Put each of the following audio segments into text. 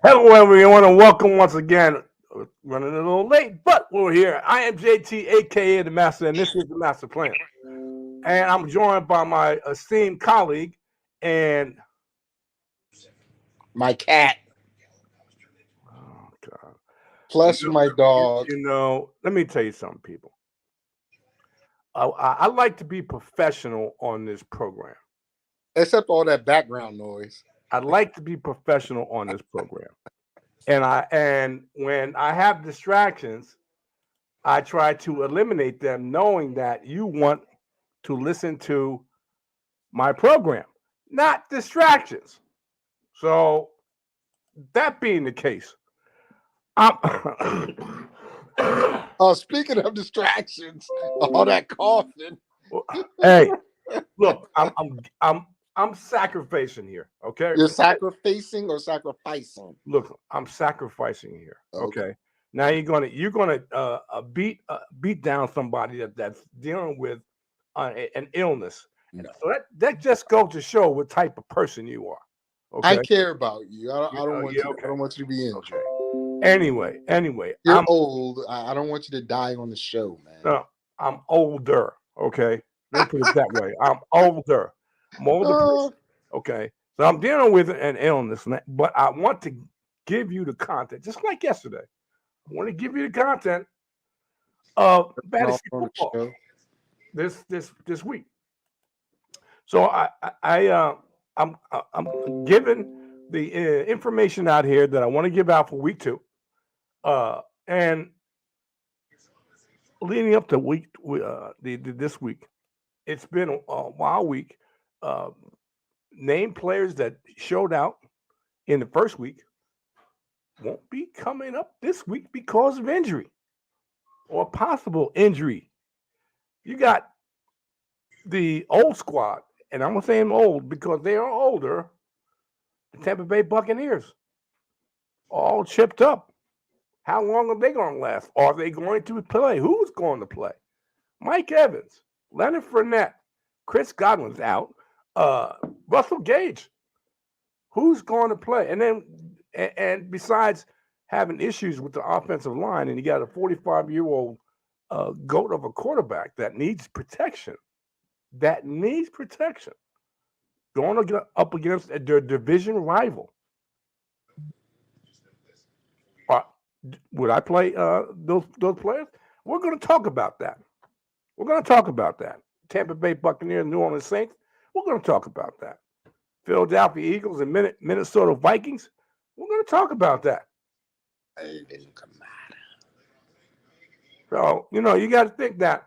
Hello, everyone, and welcome once again. Running a little late, but we're here. I am JT, aka the Master, and this is the Master Plan. And I'm joined by my esteemed colleague, and My cat, oh God, plus my dog. let me tell you something, people. I like to be professional on this program. Except all that background noise. I like to be professional on this program, and when I have distractions, I try to eliminate them, knowing that you want to listen to my program, not distractions. So, that being the case, I'm Oh, speaking of distractions, all that coughing. hey, look, I'm sacrificing here, okay? You're sacrificing or sacrificing? Look, I'm sacrificing here, Okay. okay? Now you're gonna beat down somebody that's dealing with an illness. No. So that just goes to show what type of person you are. I Okay. care about you. I don't want Yeah. you. I Okay. don't want you to be injured. Okay. Anyway, You're old. I don't want you to die on the show, man. no, I'm older. Okay. Let me put it that way. I'm older. I'm older Oh, person. Okay. So I'm dealing with an illness, but I want to give you the content, just like yesterday. I want to give you the content of not fantasy on the football show. this week. So I'm giving the information out here that I want to give out for week two, and leading up to this week, it's been a wild week. Uh, Name players that showed out in the first week won't be coming up this week because of injury or possible injury. You got the old squad, and I'm saying old because they are older. The Tampa Bay Buccaneers, all chipped up. How long are they going to last? Are they going to play? Who's going to play? Mike Evans, Leonard Fournette, Chris Godwin's out. Russell Gage, who's going to play? And then, and besides having issues with the offensive line, and you got a 45-year-old goat of a quarterback that needs protection, going up against their division rival. Uh, would I play those players? We're going to talk about that. We're going to talk about that. Tampa Bay Buccaneers, New Orleans Saints. We're going to talk about that. Philadelphia Eagles and Minnesota Vikings. We're going to talk about that. So you got to think that.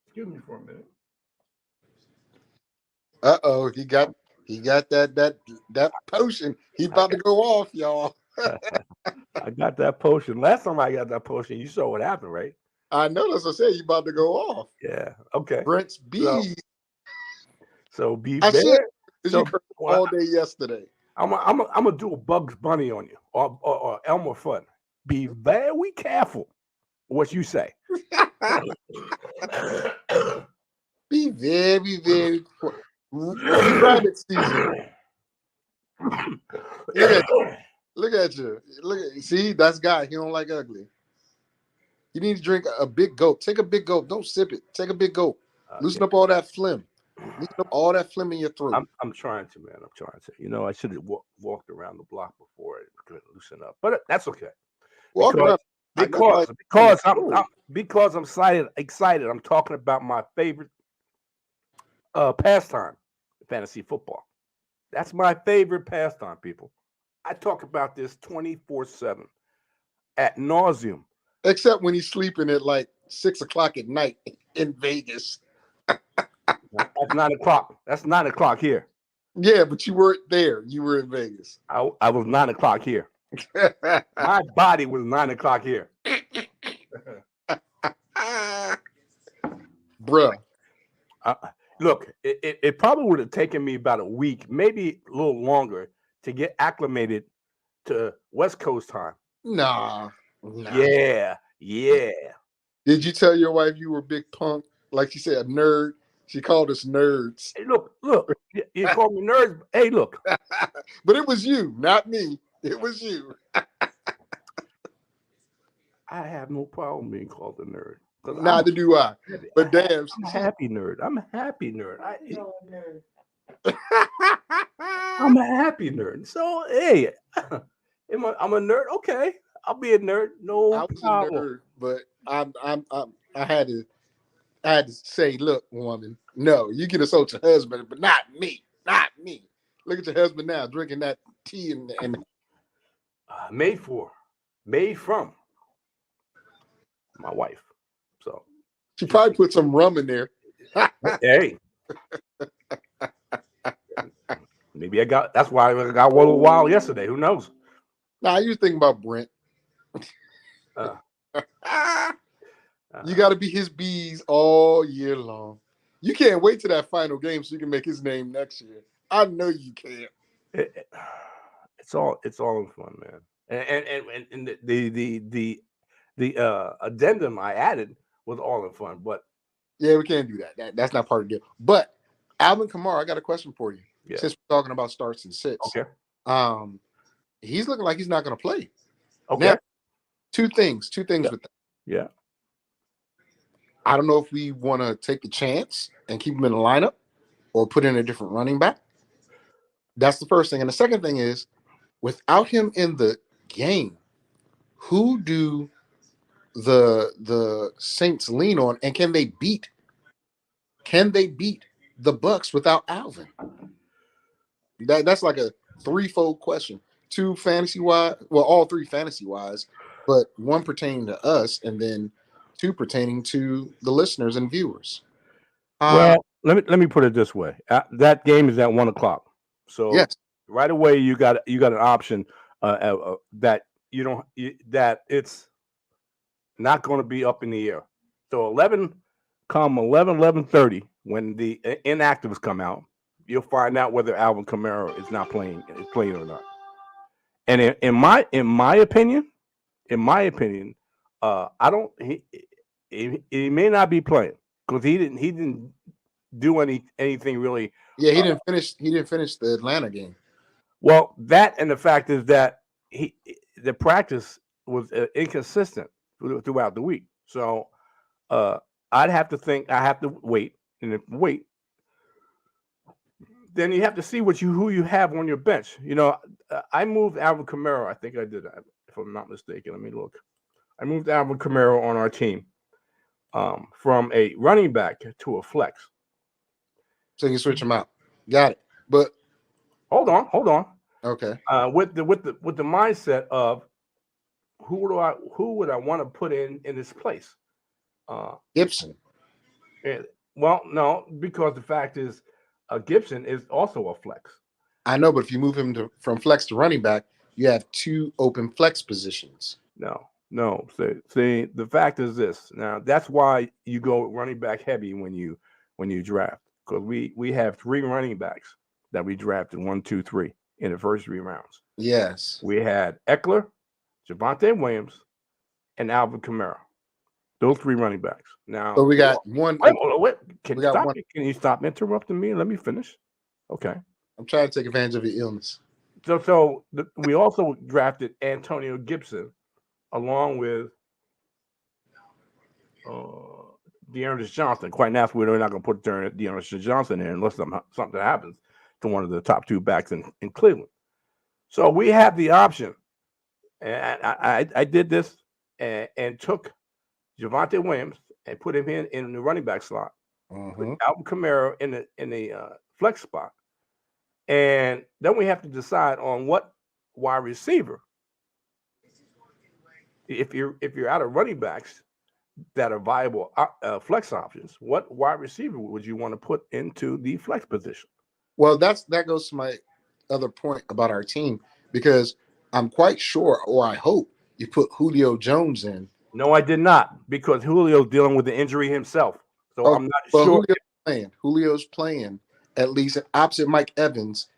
Excuse me for a minute. Uh-oh, he got that potion. He about to go off, y'all. I got that potion. Last time I got that potion, you saw what happened, right? I know that's what I said. You about to go off. Yeah. Okay. Brent's bees. So be I should. there. You heard all day yesterday. I'm gonna do a Bugs Bunny on you, or Elmer Fudd. Be very careful what you say. Be very, very rabbit season. Look at you. Look at you. See, that's guy. He don't like ugly. You need to drink a big gulp. Take a big gulp. Don't sip it. Take a big gulp. Loosen up all that phlegm. Loosen up all that phlegm in your throat. I'm trying to, man. I'm trying to. I should have walked around the block before it could loosen up, but that's okay. Walk around. Because I'm excited. I'm talking about my favorite pastime, fantasy football. That's my favorite pastime, people. I talk about this 24/7 at nauseum. Except when he's sleeping at like 6 o'clock at night in Vegas. That's 9 o'clock. That's 9 o'clock here. Yeah, but you weren't there. You were in Vegas. I was 9 o'clock here. My body was 9 o'clock here. Bruh. Look, it probably would have taken me about a week, maybe a little longer, to get acclimated to West Coast time. Nah. Yeah. Did you tell your wife you were a big punk? Like she said, a nerd. She called us nerds. Hey, look. You call me nerds. Hey, look. But it was you, not me. It was you. I have no problem being called a nerd. 'Cause Neither do I. But damn, I'm a happy nerd. I'm a happy nerd. I'm a happy nerd. So hey, I'm a nerd. Okay, I'll be a nerd. No I was a problem. nerd, but I had to say, look, woman, no, you can assault your husband, but not me, not me. Look at your husband now drinking that tea and Made from my wife. So she probably put some rum in there. hey, maybe I got. That's why I got a little wild yesterday. Who knows? Nah, you thinking about Brent. Uh, You got to be his bees all year long. You can't wait to that final game so you can make his name next year. I know you can't. it's all in fun, man. And the addendum I added was all in fun, but Yeah, we can't do that. That's not part of the deal. But Alvin Kamara, I got a question for you. yeah. Since we're talking about starts and sits, Okay. He's looking like he's not going to play. Okay. Now, two things Yeah. with that. Yeah. I don't know if we want to take the chance and keep him in the lineup or put in a different running back. That's the first thing. And the second thing is, without him in the game, who do the Saints lean on, and can they beat the Bucks without Alvin? That's like a threefold question. Two fantasy wise, well, all three fantasy wise, but one pertaining to us, and then two pertaining to the listeners and viewers. Well, let me put it this way. That game is at 1:00, so Yes, right away you got an option that that it's not going to be up in the air. So 11:30 when the inactives come out, you'll find out whether Alvin Kamara is playing or not. And in my opinion, I don't. He may not be playing because he didn't do anything really. yeah, he didn't finish. He didn't finish the Atlanta game. Well, that and the fact is that the practice was inconsistent throughout the week. So I'd have to think. I have to wait and wait. Then you have to see who you have on your bench. I moved Alvin Kamara. I think I did that, if I'm not mistaken. Let me look. I moved Alvin Kamara on our team from a running back to a flex. So you can switch him out. Got it. But hold on. Okay. With the mindset of who would I want to put in this place? Gibson. Well, no, because the fact is, Gibson is also a flex. I know, but if you move him from flex to running back, you have two open flex positions. No. See, the fact is this. Now, that's why you go running back heavy when you draft, because we have three running backs that we drafted 1, 2, 3 in the first 3 rounds. Yes, we had Eckler, Javonte Williams, and Alvin Kamara. Those 3 running backs. Now, so we got one. Wait. Can you stop interrupting me and let me finish? Okay. I'm trying to take advantage of your illness. So we also drafted Antonio Gibson along with Dearness Johnson. Quite naturally, we're not going to put Dearness Johnson in unless something happens to one of the top 2 backs in Cleveland. So we have the option, and I did this and took Javonte Williams and put him in the running back slot. Put Alvin Kamara in the flex spot, and then we have to decide on what wide receiver. If you're out of running backs that are viable flex options, what wide receiver would you want to put into the flex position? Well, that goes to my other point about our team, because I'm quite sure, or I hope, you put Julio Jones in. No, I did not, because Julio's dealing with the injury himself. So I'm not sure. Julio's playing at least opposite Mike Evans.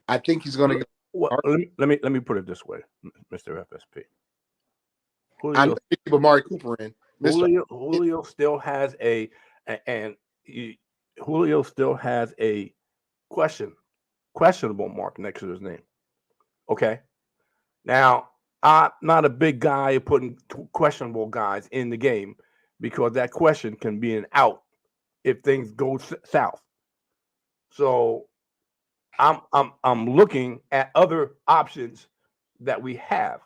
I think he's going to get. Well, let me put it this way, Mr. FSP. I know you keep Amari Cooper in. Julio still has Julio still has a questionable mark next to his name. Okay, Now, I'm not a big guy of putting questionable guys in the game because that question can be an out if things go south. So I'm looking at other options that we have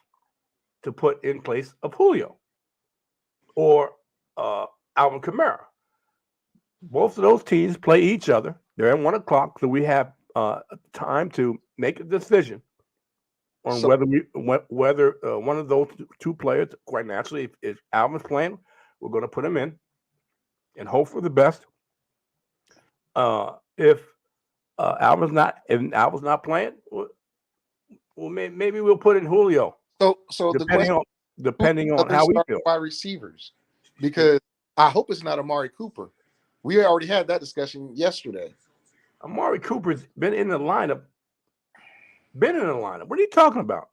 to put in place of Julio or Alvin Kamara. Both of those teams play each other. They're at 1 o'clock, so we have time to make a decision on So whether one of those two players, quite naturally, if Alvin's playing, we're going to put him in and hope for the best. If Alvin's not playing, well, maybe we'll put in Julio, so the depending question: on who depending on other how we start feel. wide receivers? Because I hope it's not Amari Cooper. We already had that discussion yesterday. Amari Cooper's been in the lineup. What are you talking about?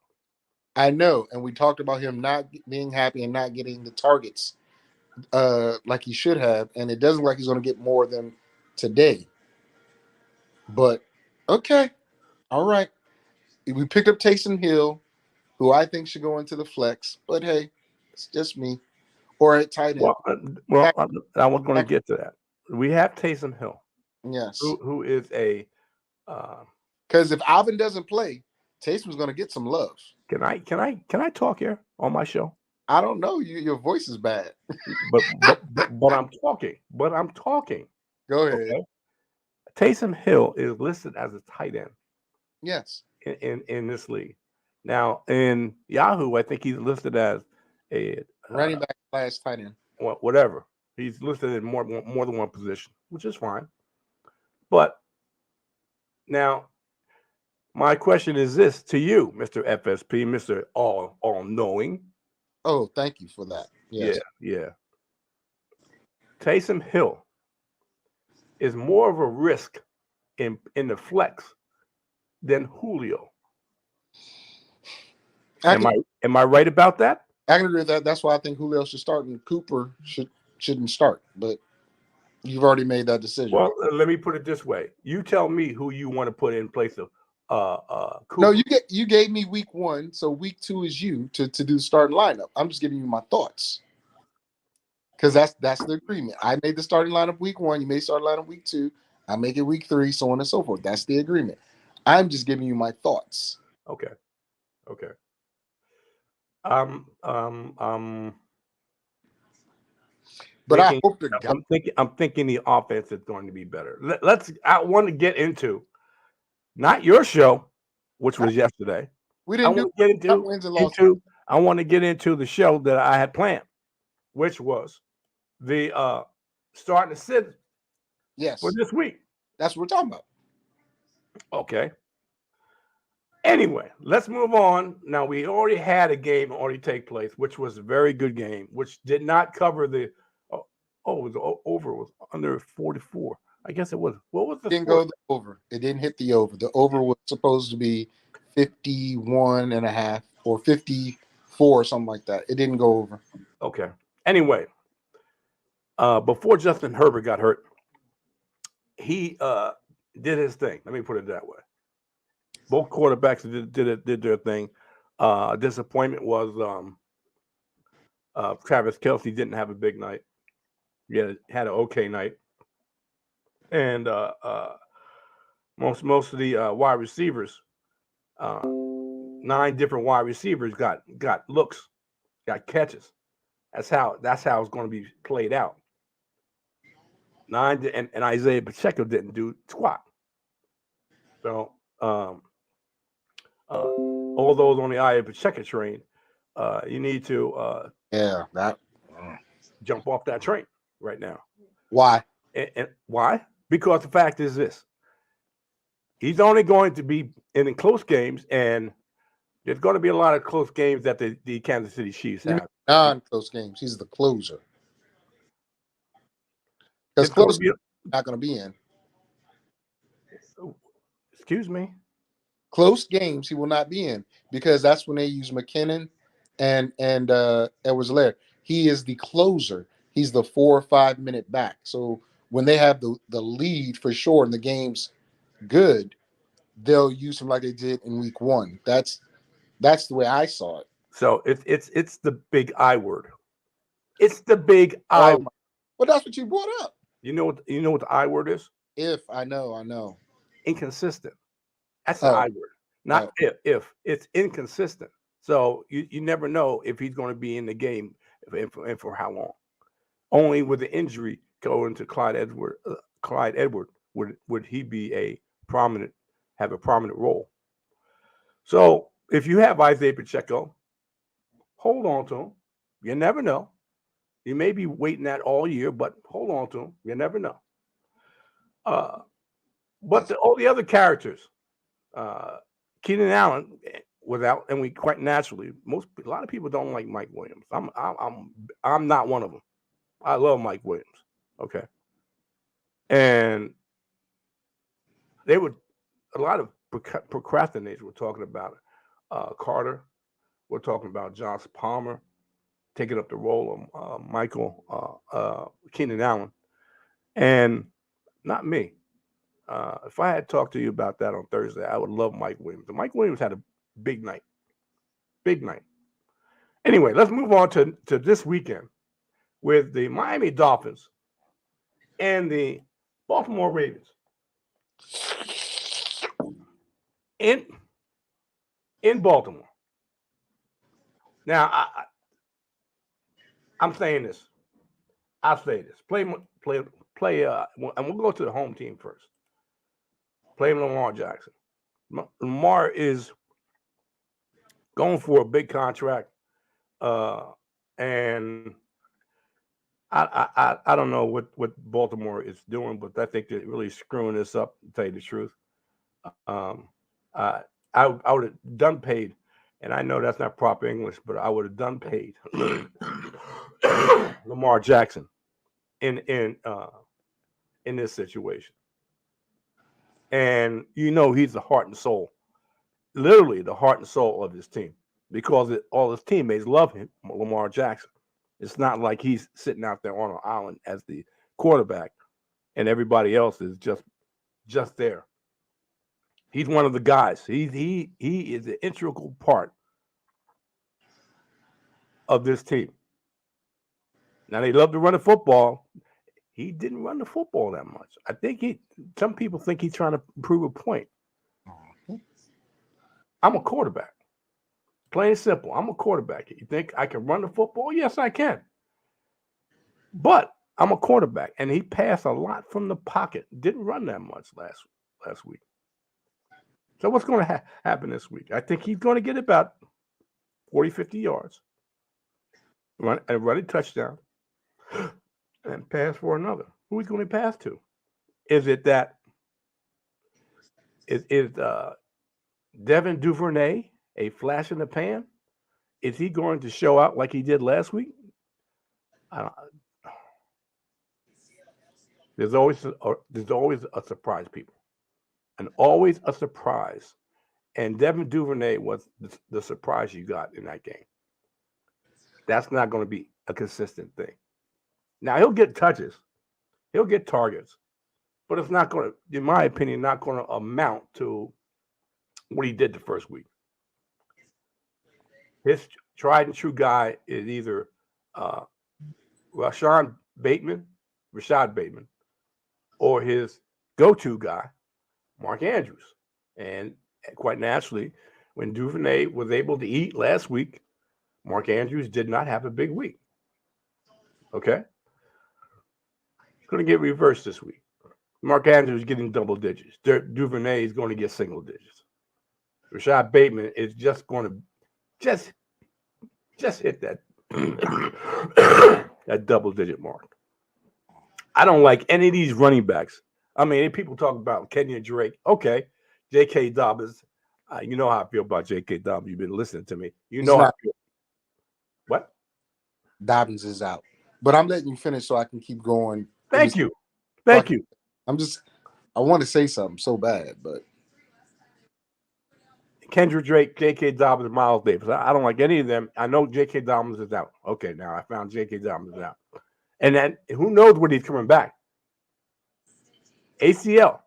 I know, and we talked about him not being happy and not getting the targets like he should have, and it doesn't look like he's going to get more than today. But okay, all right. We picked up Taysom Hill, who I think should go into the flex, but hey, it's just me. Or at tight end. I was going to get to that. We have Taysom Hill, Yes. who is a. Because if Alvin doesn't play, Taysom's going to get some love. Can I talk here on my show? I don't know. Your voice is bad. but I'm talking. Go ahead. Okay? Taysom Hill is listed as a tight end. Yes. In this league. Now in Yahoo, I think he's listed as a running back / tight end. Whatever. He's listed in more than one position, which is fine. But now my question is this to you, Mr. FSP, Mr. All Knowing. Oh, thank you for that. Yes. Yeah. Taysom Hill is more of a risk in the flex than Julio. Am I right about that? I can agree with that. That's why I think Julio should start and Cooper shouldn't start. But you've already made that decision. Well, let me put it this way: you tell me who you want to put in place of Cooper. No, you gave me week 1, so week 2 is you to do the starting lineup. I'm just giving you my thoughts because that's the agreement. I made the starting lineup week 1. You made starting lineup week 2. I make it week 3, so on and so forth. That's the agreement. I'm just giving you my thoughts. Okay. But I hope I'm thinking the offense is going to be better. I want to get into not your show, which was yesterday. We didn't I want to get into the show that I had planned, which was the starting to sit. Yes. For this week. That's what we're talking about. Okay. Anyway, let's move on. Now, we already had a game already take place, which was a very good game, which did not cover the it was over. It was under 44. I guess it was. What was the didn't go the over. It didn't hit the over. The over was supposed to be 51.5 or 54 or something like that. It didn't go over. Okay. Anyway, before Justin Herbert got hurt, he did his thing. Let me put it that way. Both quarterbacks did their thing. Disappointment was Travis Kelce didn't have a big night. He had an okay night, and most of the wide receivers, 9 different wide receivers got looks, got catches. That's how it's going to be played out. 9 and Isaiah Pacheco didn't do squat. So all those on the Isaiah Pacheco train, you need to jump off that train right now. Why? And why? Because the fact is this: he's only going to be in close games, and there's going to be a lot of close games that the Kansas City Chiefs have. Non-close games. He's the closer. Because close not going to be in. Excuse me. Close games he will not be in because that's when they use McKinnon and Edwards-Helaire. He is the closer. He's the 4 or 5 minute back. So when they have the lead for sure and the game's good, they'll use him like they did in week 1. That's That's the way I saw it. So it's the big I word. It's the big I. Oh, well, that's what you brought up. You know what the I word is? If I know. Inconsistent. That's the Oh, I word. Not if. It's inconsistent. So you never know if he's going to be in the game and for how long. Only with the injury going to Clyde Edward would he be have a prominent role. So if you have Isaiah Pacheco, hold on to him. You never know. You may be waiting that all year, but hold on to him. You never know. But all the other characters, Keenan Allen was out, and we quite naturally a lot of people don't like Mike Williams. I'm not one of them. I love Mike Williams. Okay, and a lot of procrastinators were talking about Carter. We're talking about Josh Palmer taking up the role of Keenan Allen, and not me. If I had talked to you about that on Thursday, I would love Mike Williams. And Mike Williams had a big night. Big night. Anyway, let's move on to this weekend with the Miami Dolphins and the Baltimore Ravens. In Baltimore. Now, I'm saying this. I'll say this. Play, and we'll go to the home team first. Play Lamar Jackson. Lamar is going for a big contract, and I don't know what Baltimore is doing, but I think they're really screwing this up. To tell you the truth, I would have done paid, and I know that's not proper English, but I would have done paid Lamar Jackson in this situation. And he's the heart and soul, literally the heart and soul of his team, because all his teammates love him, Lamar Jackson. It's not like he's sitting out there on an island as the quarterback and everybody else is just there. He's one of the guys. He is an integral part of this team. Now, they love to run the football. He didn't run the football that much. I think some people think he's trying to prove a point. I'm a quarterback. Plain and simple. I'm a quarterback. You think I can run the football? Yes, I can. But I'm a quarterback, and he passed a lot from the pocket. Didn't run that much last week. So what's going to happen this week? I think he's going to get about 40, 50 yards, run a touchdown, and pass for another. Who is going to pass to? Is it that is Devin Duvernay a flash in the pan? Is he going to show out like he did last week? There's always a surprise, people, and always a surprise. And Devin Duvernay was the surprise you got in that game. That's not going to be a consistent thing. Now, he'll get touches. He'll get targets. But it's not going to, in my opinion, not going to amount to what he did the first week. His tried and true guy is either Rashad Bateman, or his go-to guy, Mark Andrews. And quite naturally, when Duvernay was able to eat last week, Mark Andrews did not have a big week. Okay? It's going to get reversed this week. Mark Andrews is getting double digits. Duvernay is going to get single digits. Rashad Bateman is just going to just hit that that double-digit mark. I don't like any of these running backs. I mean, people talk about Kenyon Drake. Okay, J.K. Dobbins. You know how I feel about J.K. Dobbins. You've been listening to me. You know how I feel. What? Dobbins is out. But I'm letting you finish so I can keep going. Thank you. I want to say something so bad, but Kendrick Drake, J.K. Dobbins, Miles Davis. I don't like any of them. I know J.K. Dobbins is out. Okay, now I found J.K. Dobbins is out. And then who knows when he's coming back? ACL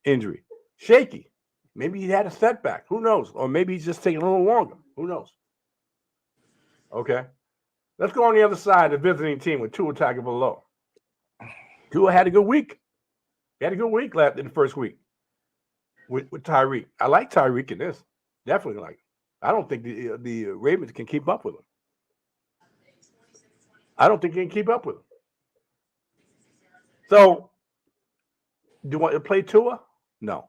injury. Shaky. Maybe he had a setback. Who knows? Or maybe he's just taking a little longer. Who knows? Okay. Let's go on the other side, the visiting team with Tua Tagovailoa. Tua had a good week. He had a good week left in the first week with Tyreek. I like Tyreek in this. Definitely like him. I don't think the Ravens can keep up with him. I don't think they can keep up with him. So, do you want to play Tua? No.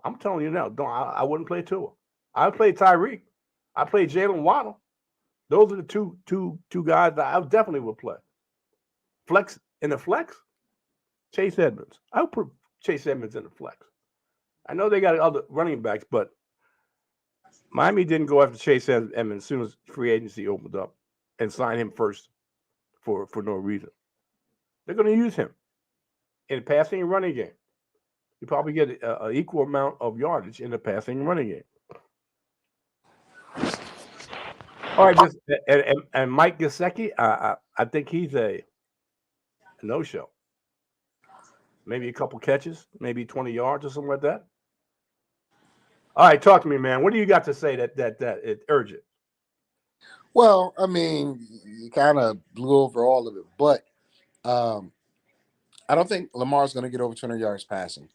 I'm telling you now, I wouldn't play Tua. I would play Tyreek. I play Jalen Waddle. Those are the two guys that I definitely would play. Flex in the flex, Chase Edmonds. I would put Chase Edmonds in the flex. I know they got other running backs, but Miami didn't go after Chase Edmonds as soon as free agency opened up and sign him first for no reason. They're going to use him in passing and running game. You probably get an equal amount of yardage in the passing and running game. All right, and Mike Gesicki, I think he's a no-show. Maybe a couple catches, maybe 20 yards or something like that. All right, talk to me, man. What do you got to say that it's urgent? Well, I mean, you kind of blew over all of it, but I don't think Lamar's going to get over 200 yards passing.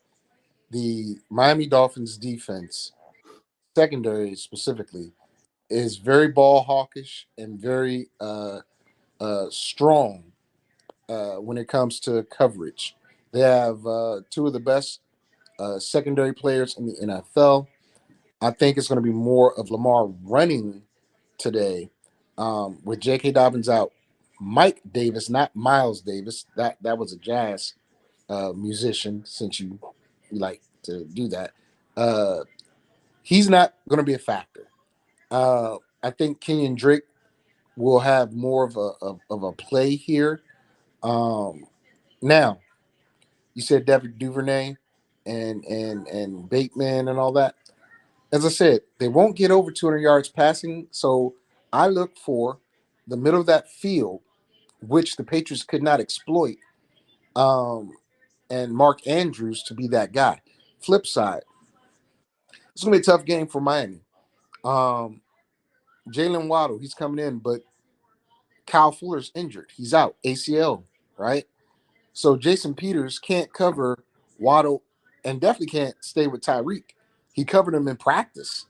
The Miami Dolphins defense, secondary specifically, is very ball hawkish and very strong when it comes to coverage. They have two of the best secondary players in the NFL. I think it's going to be more of Lamar running today with J.K. Dobbins out. Mike Davis, not Miles Davis. That was a jazz musician, since you like to do that. He's not going to be a factor. I think Kenyon Drake will have more of a play here. Now, you said Devin Duvernay and Bateman and all that. As I said, they won't get over 200 yards passing, so I look for the middle of that field, which the Patriots could not exploit, and Mark Andrews to be that guy. Flip side, it's going to be a tough game for Miami. Jalen Waddle, he's coming in, but Kyle Fuller's injured. He's out, ACL, right? So Jason Peters can't cover Waddle and definitely can't stay with Tyreek. He covered him in practice.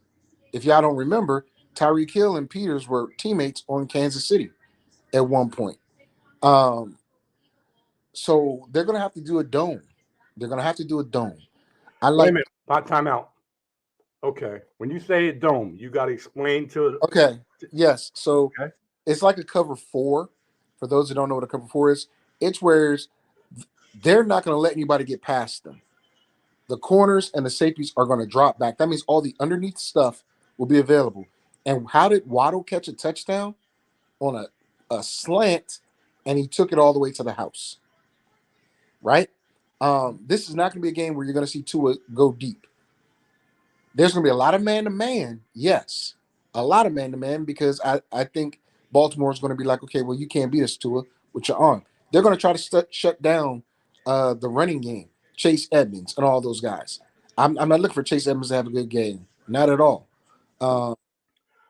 If y'all don't remember, Tyreek Hill and Peters were teammates on Kansas City at one point. So they're going to have to do a dome. They're going to have to do a dome. Wait a minute. Time out. Okay. When you say dome, you got to explain to. Okay. Yes. So it's like a cover 4. For those who don't know what a cover 4 is, it's where they're not going to let anybody get past them. The corners and the safeties are going to drop back. That means all the underneath stuff will be available. And how did Waddle catch a touchdown? On a slant, and he took it all the way to the house. Right? This is not going to be a game where you're going to see Tua go deep. There's going to be a lot of man-to-man, yes. A lot of man-to-man, because I think Baltimore is going to be like, okay, well, you can't beat us, Tua, with your arm. They're going to try to shut down the running game, Chase Edmonds and all those guys. I'm not looking for Chase Edmonds to have a good game. Not at all.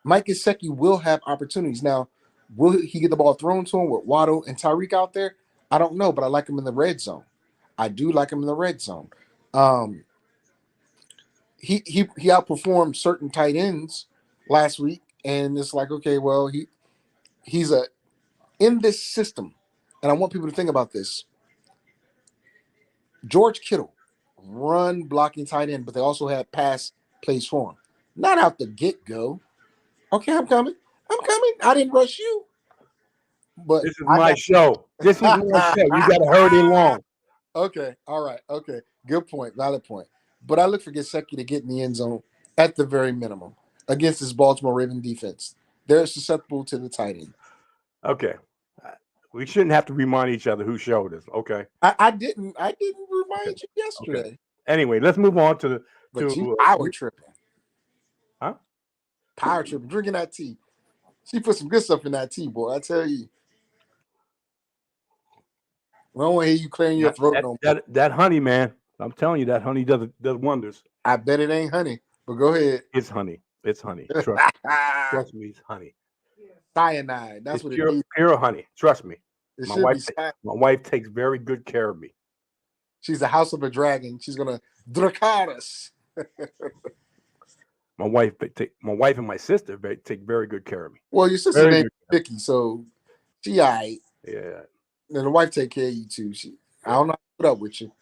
Mike Gesicki will have opportunities. Now, will he get the ball thrown to him with Waddle and Tyreek out there? I don't know, but I like him in the red zone. I do like him in the red zone. He outperformed certain tight ends last week, and it's like, okay, well, he's in this system, and I want people to think about this. George Kittle, run blocking tight end, but they also had pass plays for him. Not out the get-go. Okay, I'm coming. I didn't rush you. But this is my show. This is my show. You got to hurry along. Okay, all right. Okay, good point. Valid point. But I look for Gesicki to get in the end zone at the very minimum against this Baltimore Raven defense. They're susceptible to the tight end. Okay. We shouldn't have to remind each other who showed us. Okay. I didn't remind you yesterday. Okay. Anyway, let's move on to the. But you power tripping. Huh? Power tripping. Drinking that tea. She put some good stuff in that tea, boy. I tell you. I don't want to hear you clearing your throat no more. That honey, man. I'm telling you that honey does wonders. I bet it ain't honey, but go ahead. It's honey. It's honey. Trust me, it's honey. Cyanide. That's It's what it needs. pure honey. Trust me. It My should wife, be cyanide. my wife takes very good care of me. She's the house of a dragon. She's gonna Dracarys. My wife and my sister take very good care of me. Well, your sister's name is Vicky, so she all right. Yeah. And the wife take care of you too. I don't know how to put up with you.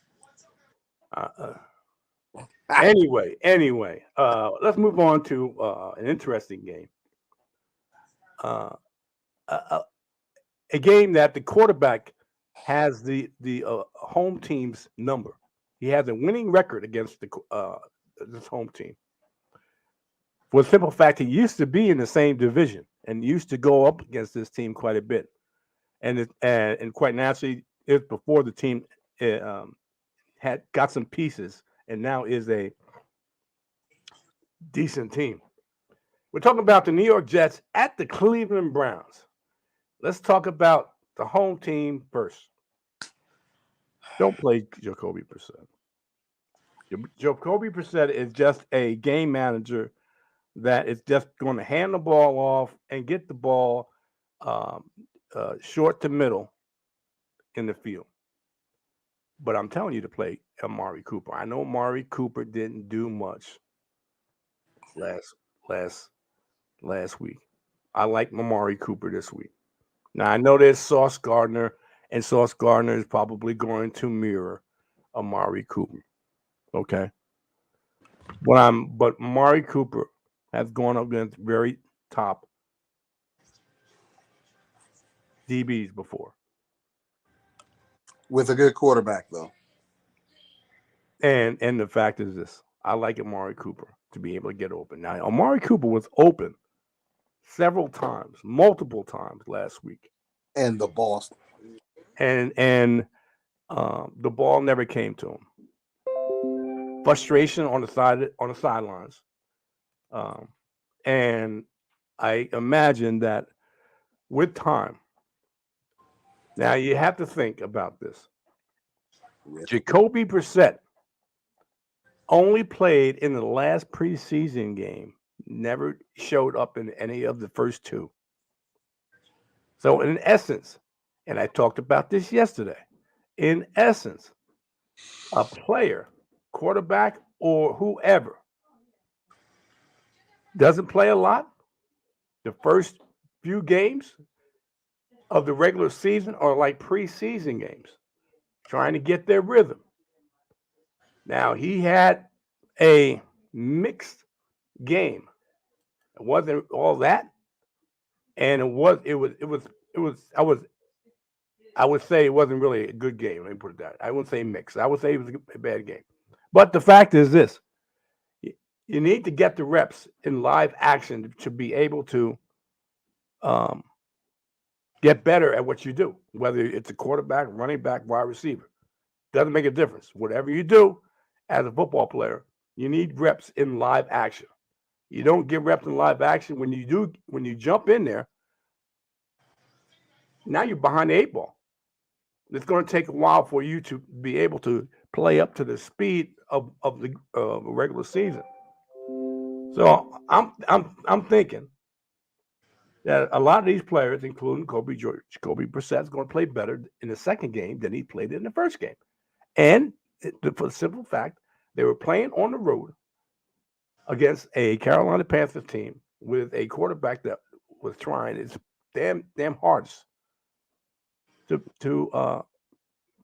Anyway, let's move on to an interesting game. A game that the quarterback has the home team's number. He has a winning record against this home team. For the simple fact, he used to be in the same division and used to go up against this team quite a bit, and quite naturally, it's before the team had got some pieces and now is a decent team. We're talking about the New York Jets at the Cleveland Browns. Let's talk about the home team first. Don't play Jacoby Brissett. Jacoby Brissett is just a game manager that is just going to hand the ball off and get the ball short to middle in the field. But I'm telling you to play Amari Cooper. I know Amari Cooper didn't do much last week. I like Amari Cooper this week. Now I know there's Sauce Gardner, and Sauce Gardner is probably going to mirror Amari Cooper. Okay. But Amari Cooper has gone up against very top DBs before. With a good quarterback, though. And the fact is this. I like Amari Cooper to be able to get open. Now, Amari Cooper was open several times, multiple times last week. And the ball. And the ball never came to him. Frustration on the sidelines. And I imagine that with time, now you have to think about this. Jacoby Brissett only played in the last preseason game, never showed up in any of the first two. So in essence, and I talked about this yesterday, in essence, a player, quarterback or whoever, doesn't play a lot the first few games of the regular season are like preseason games, trying to get their rhythm. Now, he had a mixed game. It wasn't all that, and I would say it wasn't really a good game. Let me put it that. I wouldn't say mixed. I would say it was a bad game. But the fact is this: you need to get the reps in live action to be able to get better at what you do, whether it's a quarterback, running back, wide receiver. Doesn't make a difference. Whatever you do as a football player, you need reps in live action. You don't get reps in live action when you jump in there. Now you're behind the eight ball. It's going to take a while for you to be able to play up to the speed of the regular season. So I'm thinking that a lot of these players, including Jacoby Brissett, is going to play better in the second game than he played in the first game. And for the simple fact, they were playing on the road against a Carolina Panthers team with a quarterback that was trying his damn hardest to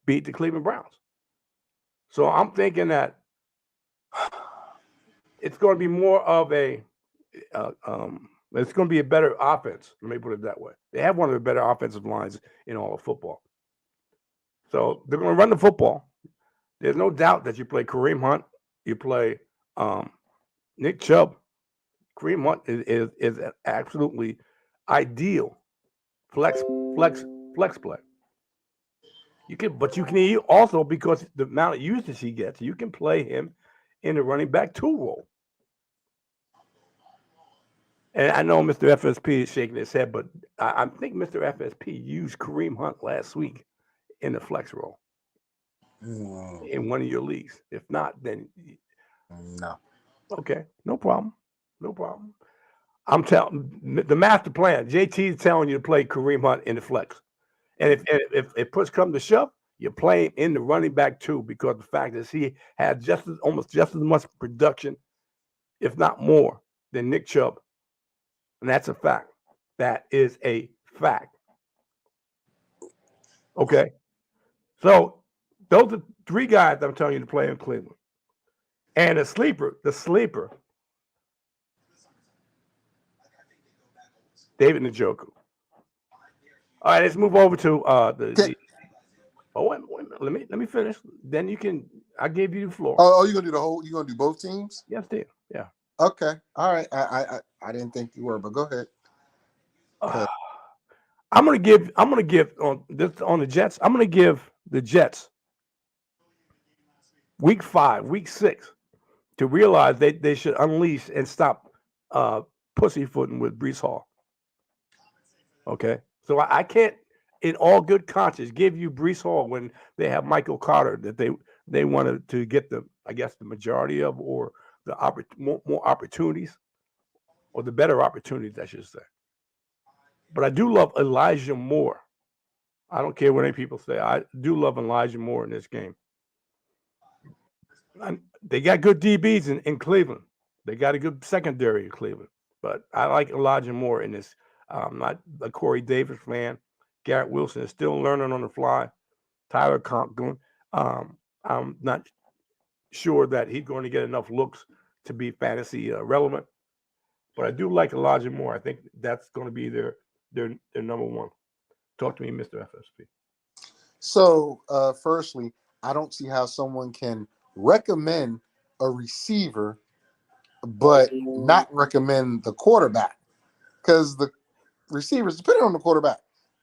beat the Cleveland Browns. So I'm thinking that it's going to be more of it's going to be a better offense. Let me put it that way. They have one of the better offensive lines in all of football. So they're going to run the football. There's no doubt that you play Kareem Hunt, you play Nick Chubb. Kareem Hunt is an absolutely ideal flex play. You can also, because the amount of usage he gets, you can play him in the running back 2 role. And I know Mr. FSP is shaking his head, but I think Mr. FSP used Kareem Hunt last week in the flex role. in one of your leagues. If not, then No. okay, no problem. No problem. I'm telling the master plan. JT is telling you to play Kareem Hunt in the flex, and if push comes to shove, you play him in the running back too, because the fact is he had almost just as much production, if not more, than Nick Chubb, and that's a fact. That is a fact. Okay, so those are three guys I'm telling you to play in Cleveland, and the sleeper, David Njoku. All right, let's move over to the. Oh, wait a minute. Let me finish. Then you can. I gave you the floor. Oh, you gonna do the whole? You gonna do both teams? Yes, dear. Yeah. Okay. All right. I didn't think you were, but go ahead. I'm gonna give on the Jets. I'm gonna give the Jets week 5, week 6 to realize they should unleash and stop pussyfooting with Brees Hall. Okay, so I can't, in all good conscience, give you Brees Hall when they have Michael Carter that they wanted to get the majority of, or the more opportunities, or the better opportunities, I should say. But I do love Elijah Moore. I don't care what any people say. I do love Elijah Moore in this game. They got good DBs in Cleveland. They got a good secondary in Cleveland. But I like Elijah Moore in this. I'm not a Corey Davis fan. Garrett Wilson is still learning on the fly. Tyler Conklin. I'm not sure that he's going to get enough looks to be fantasy relevant. But I do like Elijah Moore. I think that's going to be their number one. Talk to me, Mr. FSP. So, firstly, I don't see how someone can recommend a receiver but not recommend the quarterback, because the receivers, depending on the quarterback,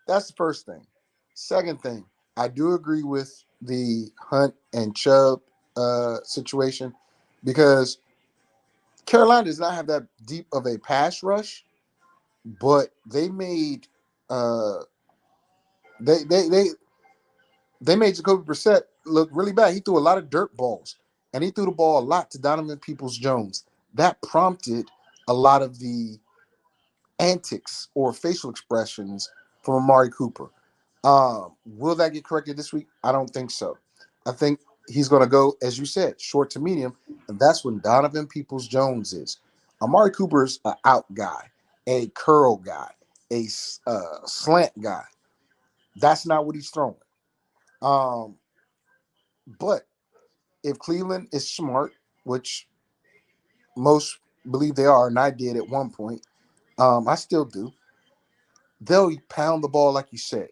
that's the first thing. Second thing, I do agree with the Hunt and Chubb situation, because Carolina does not have that deep of a pass rush, but they made they made Jacoby Brissett look really bad. He threw a lot of dirt balls, and he threw the ball a lot to Donovan Peoples-Jones. That prompted a lot of the antics or facial expressions from Amari Cooper. Will that get corrected this week? I don't think so. I think he's going to go, as you said, short to medium, and that's when Donovan Peoples-Jones is. Amari Cooper's an out guy, a curl guy, a slant guy. That's not what he's throwing. But if Cleveland is smart, which most believe they are, and I did at one point, I still do, they'll pound the ball like you said.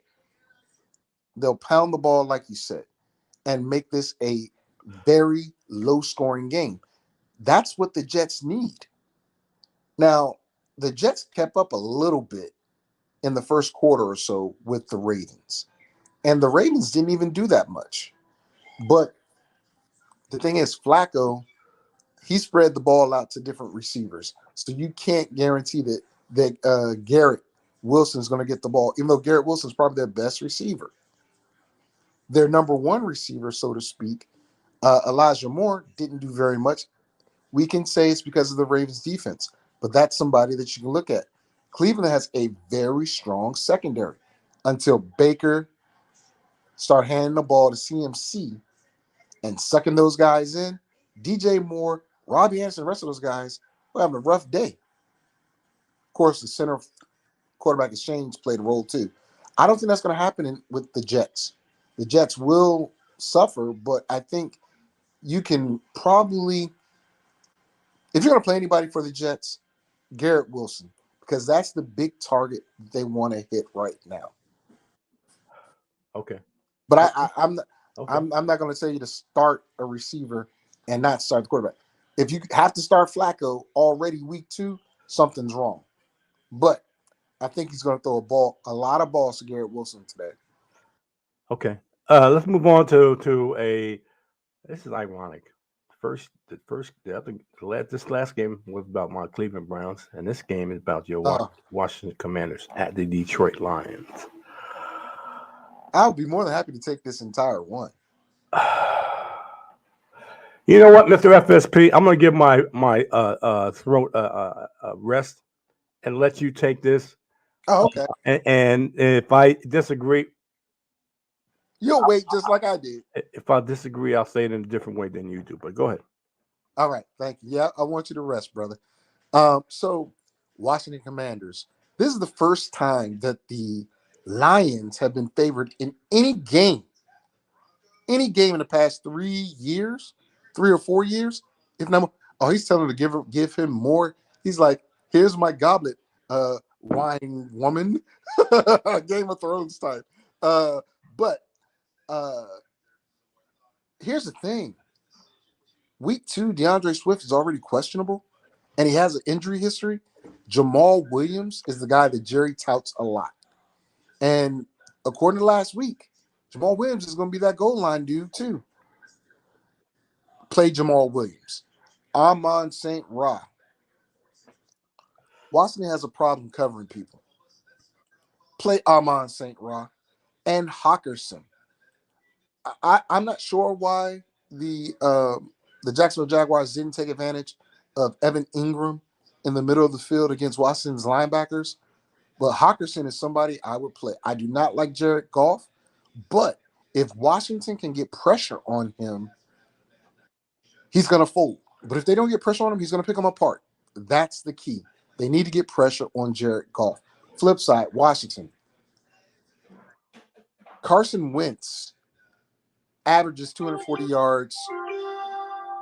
They'll pound the ball like you said and make this a very low-scoring game. That's what the Jets need. Now, the Jets kept up a little bit in the first quarter or so with the Ravens. And the Ravens didn't even do that much. But the thing is, Flacco, he spread the ball out to different receivers. So you can't guarantee that Garrett Wilson is going to get the ball, even though Garrett Wilson is probably their best receiver. Their number one receiver, so to speak, Elijah Moore, didn't do very much. We can say it's because of the Ravens defense, but that's somebody that you can look at. Cleveland has a very strong secondary until Baker start handing the ball to CMC and sucking those guys in. DJ Moore, Robbie Anderson, the rest of those guys were having a rough day. Of course, the center quarterback exchange played a role too. I don't think that's going to happen with the Jets. The Jets will suffer, but I think you can probably, if you're going to play anybody for the Jets, Garrett Wilson, because that's the big target they want to hit right now. Okay. But I'm not going to tell you to start a receiver and not start the quarterback. If you have to start Flacco already week 2, something's wrong. But I think he's going to throw a lot of balls to Garrett Wilson today. Okay. Let's move on to a. This is ironic. This last game was about my Cleveland Browns, and this game is about your Washington Commanders at the Detroit Lions. I'll be more than happy to take this entire one. You know what, Mr. FSP? I'm gonna give my throat rest and let you take this. Oh, okay. And if I disagree, You'll wait just like I did. I'll say it in a different way than you do. But go ahead. All right, thank you. Yeah, I want you to rest, brother. So Washington Commanders. This is the first time that the Lions have been favored in any game in the past 3 years, 3 or 4 years. If not, oh, he's telling him to give him more. He's like, here's my goblet, wine woman, Game of Thrones type. But here's the thing: Week 2, DeAndre Swift is already questionable, and he has an injury history. Jamal Williams is the guy that Jerry touts a lot, and according to last week, Jamal Williams is going to be that goal line dude too. Play Jamal Williams. Amon St. Ra. Washington has a problem covering people. Play Amon St. Ra and Hawkerson. I'm not sure why the Jacksonville Jaguars didn't take advantage of Evan Ingram in the middle of the field against Washington's linebackers, but Hawkerson is somebody I would play. I do not like Jared Goff, but if Washington can get pressure on him, he's going to fold. But if they don't get pressure on him, he's going to pick them apart. That's the key. They need to get pressure on Jared Goff. Flip side, Washington. Carson Wentz averages 240 yards.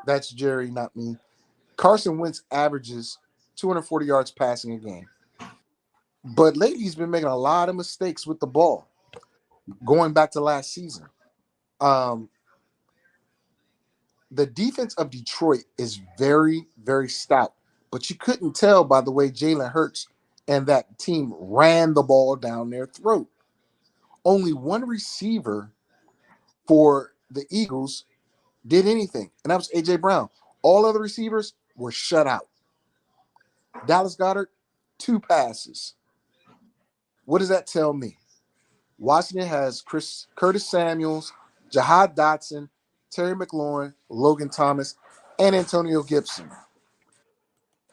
That's Jerry, not me. Carson Wentz averages 240 yards passing a game. But lately, he's been making a lot of mistakes with the ball. Going back to last season. The defense of Detroit is very, very stout. But you couldn't tell by the way Jalen Hurts and that team ran the ball down their throat. Only one receiver for the Eagles did anything, and that was A.J. Brown. All other receivers were shut out. Dallas Goedert, 2 passes. What does that tell me? Washington has Curtis Samuels, Jahad Dotson, Terry McLaurin, Logan Thomas, and Antonio Gibson.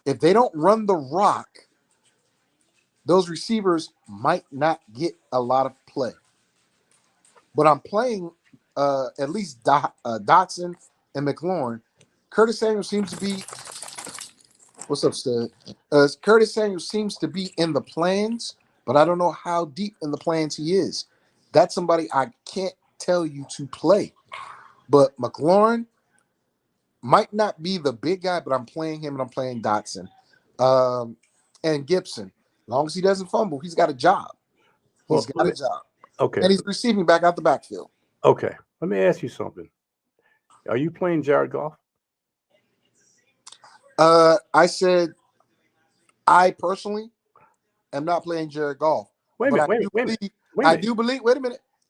If they don't run the rock, those receivers might not get a lot of play. But I'm playing at least Dotson and McLaurin. Curtis Samuels seems to be – what's up, Stud? Curtis Samuels seems to be in the plans, but I don't know how deep in the plans he is. That's somebody I can't tell you to play. But McLaurin might not be the big guy, but I'm playing him and I'm playing Dotson. And Gibson. As long as he doesn't fumble, he's got a job. He's got a job. Okay. And he's receiving back out the backfield. Okay. Let me ask you something. Are you playing Jared Goff? I said I personally am not playing Jared Goff. Wait a minute.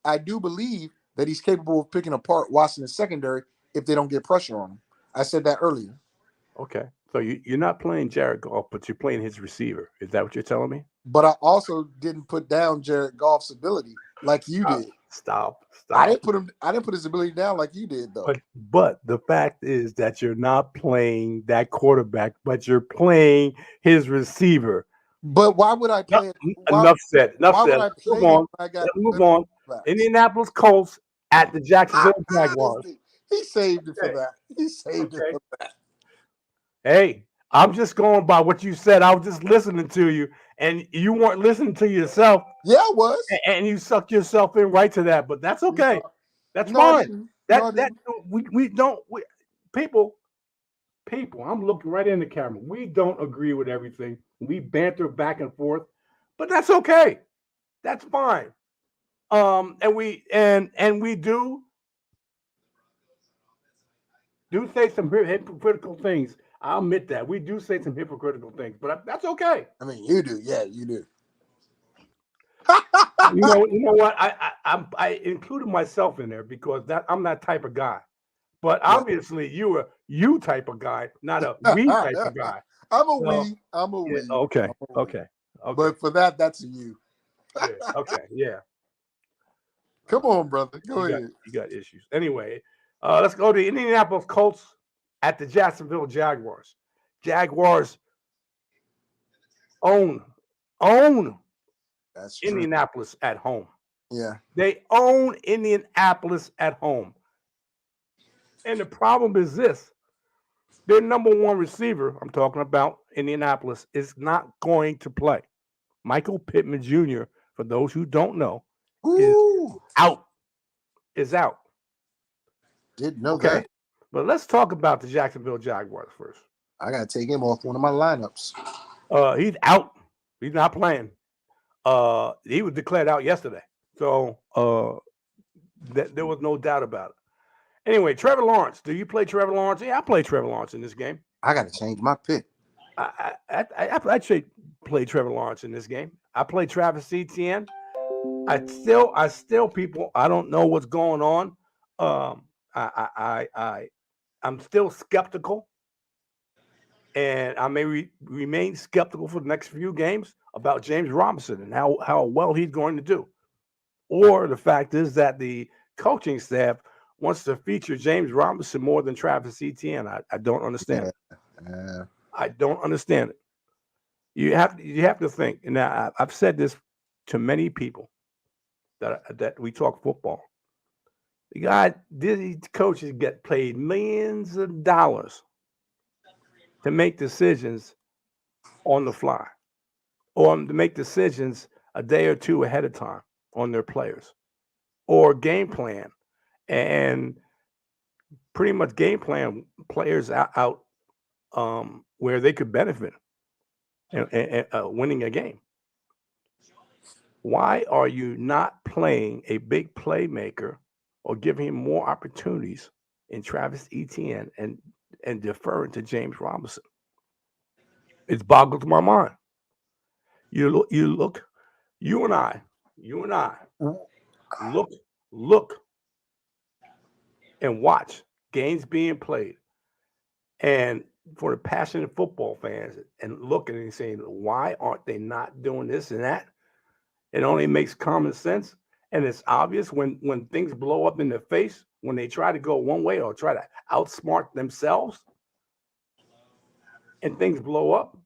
I do believe that he's capable of picking apart Washington's secondary if they don't get pressure on him. I said that earlier. Okay. So you're not playing Jared Goff, but you're playing his receiver. Is that what you're telling me? But I also didn't put down Jared Goff's ability like you did. Stop. I didn't put his ability down like you did, though. But the fact is that you're not playing that quarterback, but you're playing his receiver. But why would I play it? Enough said. Why would I play it? Let's move on. Indianapolis Colts at the Jacksonville Jaguars. He saved it for that. He saved it for that. Hey, I'm just going by what you said. I was just listening to you, and you weren't listening to yourself. Yeah, I was. And you sucked yourself in right to that, but that's okay. That's fine. People, I'm looking right in the camera. We don't agree with everything. We banter back and forth, but that's okay. That's fine. And we do say some hypocritical things. I'll admit that. We do say some hypocritical things, but that's okay. I mean, you do. Yeah, you do. You know what? I included myself in there because I'm that type of guy. But obviously, you are you type of guy, not a we type of guy. I'm a we. Yeah, okay. But for that's a you. Yeah, okay. Yeah. Come on, brother. Go ahead. You got issues. Anyway, Let's go to the Indianapolis Colts at the Jacksonville Jaguars. Jaguars own That's true. Indianapolis at home. Yeah. They own Indianapolis at home. And the problem is this: their number one receiver, I'm talking about Indianapolis, is not going to play. Michael Pittman Jr., for those who don't know, is Ooh, out. Is out. didn't know Okay. that. But let's talk about the Jacksonville Jaguars first. I gotta take him off one of my lineups. He's out. He's not playing. He was declared out yesterday. So there was no doubt about it. Anyway, Trevor Lawrence. Do you play Trevor Lawrence? Yeah, I play Trevor Lawrence in this game. I gotta change my pick. I'd say play Trevor Lawrence in this game. I play Travis Etienne. I still, people. I don't know what's going on. I'm still skeptical, and I may remain skeptical for the next few games about James Robinson and how well he's going to do. Or the fact is that the coaching staff wants to feature James Robinson more than Travis Etienne. I don't understand it. I don't understand it. You have to think, and I've said this to many people that we talk football. These coaches get paid millions of dollars to make decisions on the fly, or to make decisions a day or two ahead of time on their players, or game plan, and pretty much game plan players out where they could benefit and winning a game. Why are you not playing a big playmaker or giving him more opportunities in Travis Etienne and deferring to James Robinson? It's boggled my mind. You and I look and watch games being played, and for the passionate football fans, and looking and saying, why aren't they not doing this and that? It only makes common sense, and it's obvious when things blow up in their face, when they try to go one way or try to outsmart themselves, and things blow up,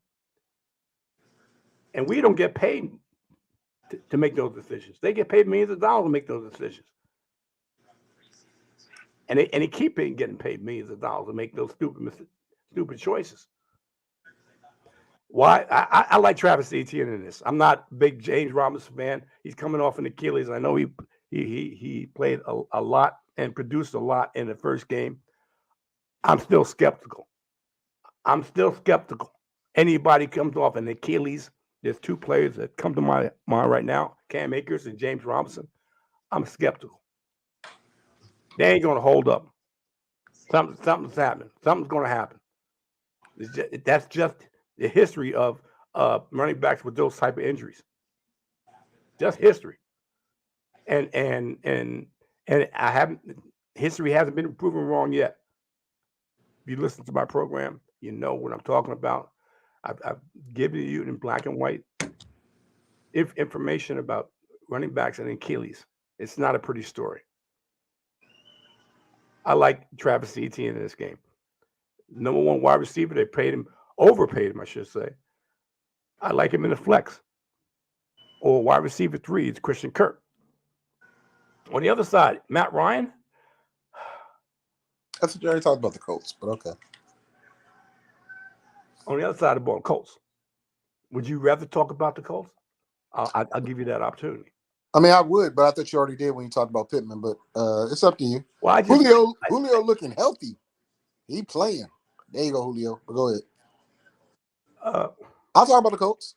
and we don't get paid to make those decisions. They get paid millions of dollars to make those decisions, and they keep getting paid millions of dollars to make those stupid choices. Why? I like Travis Etienne in this. I'm not a big James Robinson fan. He's coming off an Achilles. I know he played a lot and produced a lot in the first game. I'm still skeptical. Anybody comes off an Achilles, there's two players that come to my mind right now, Cam Akers and James Robinson. I'm skeptical. They ain't going to hold up. Something's happening. Something's going to happen. That's just the history of running backs with those type of injuries. Just history. And history hasn't been proven wrong yet. If you listen to my program, you know what I'm talking about. I've given you in black and white information about running backs and Achilles. It's not a pretty story. I like Travis Etienne in this game. Number one wide receiver, they overpaid him, I should say. I like him in the flex. Or wide receiver 3, it's Christian Kirk. On the other side, Matt Ryan. I thought you already talked about the Colts, but okay. On the other side of the ball, Colts. Would you rather talk about the Colts? I'll give you that opportunity. I mean, I would, but I thought you already did when you talked about Pittman. But it's up to you. Well, Julio looking healthy. He playing. There you go, Julio. But go ahead. I'll talk about the Colts.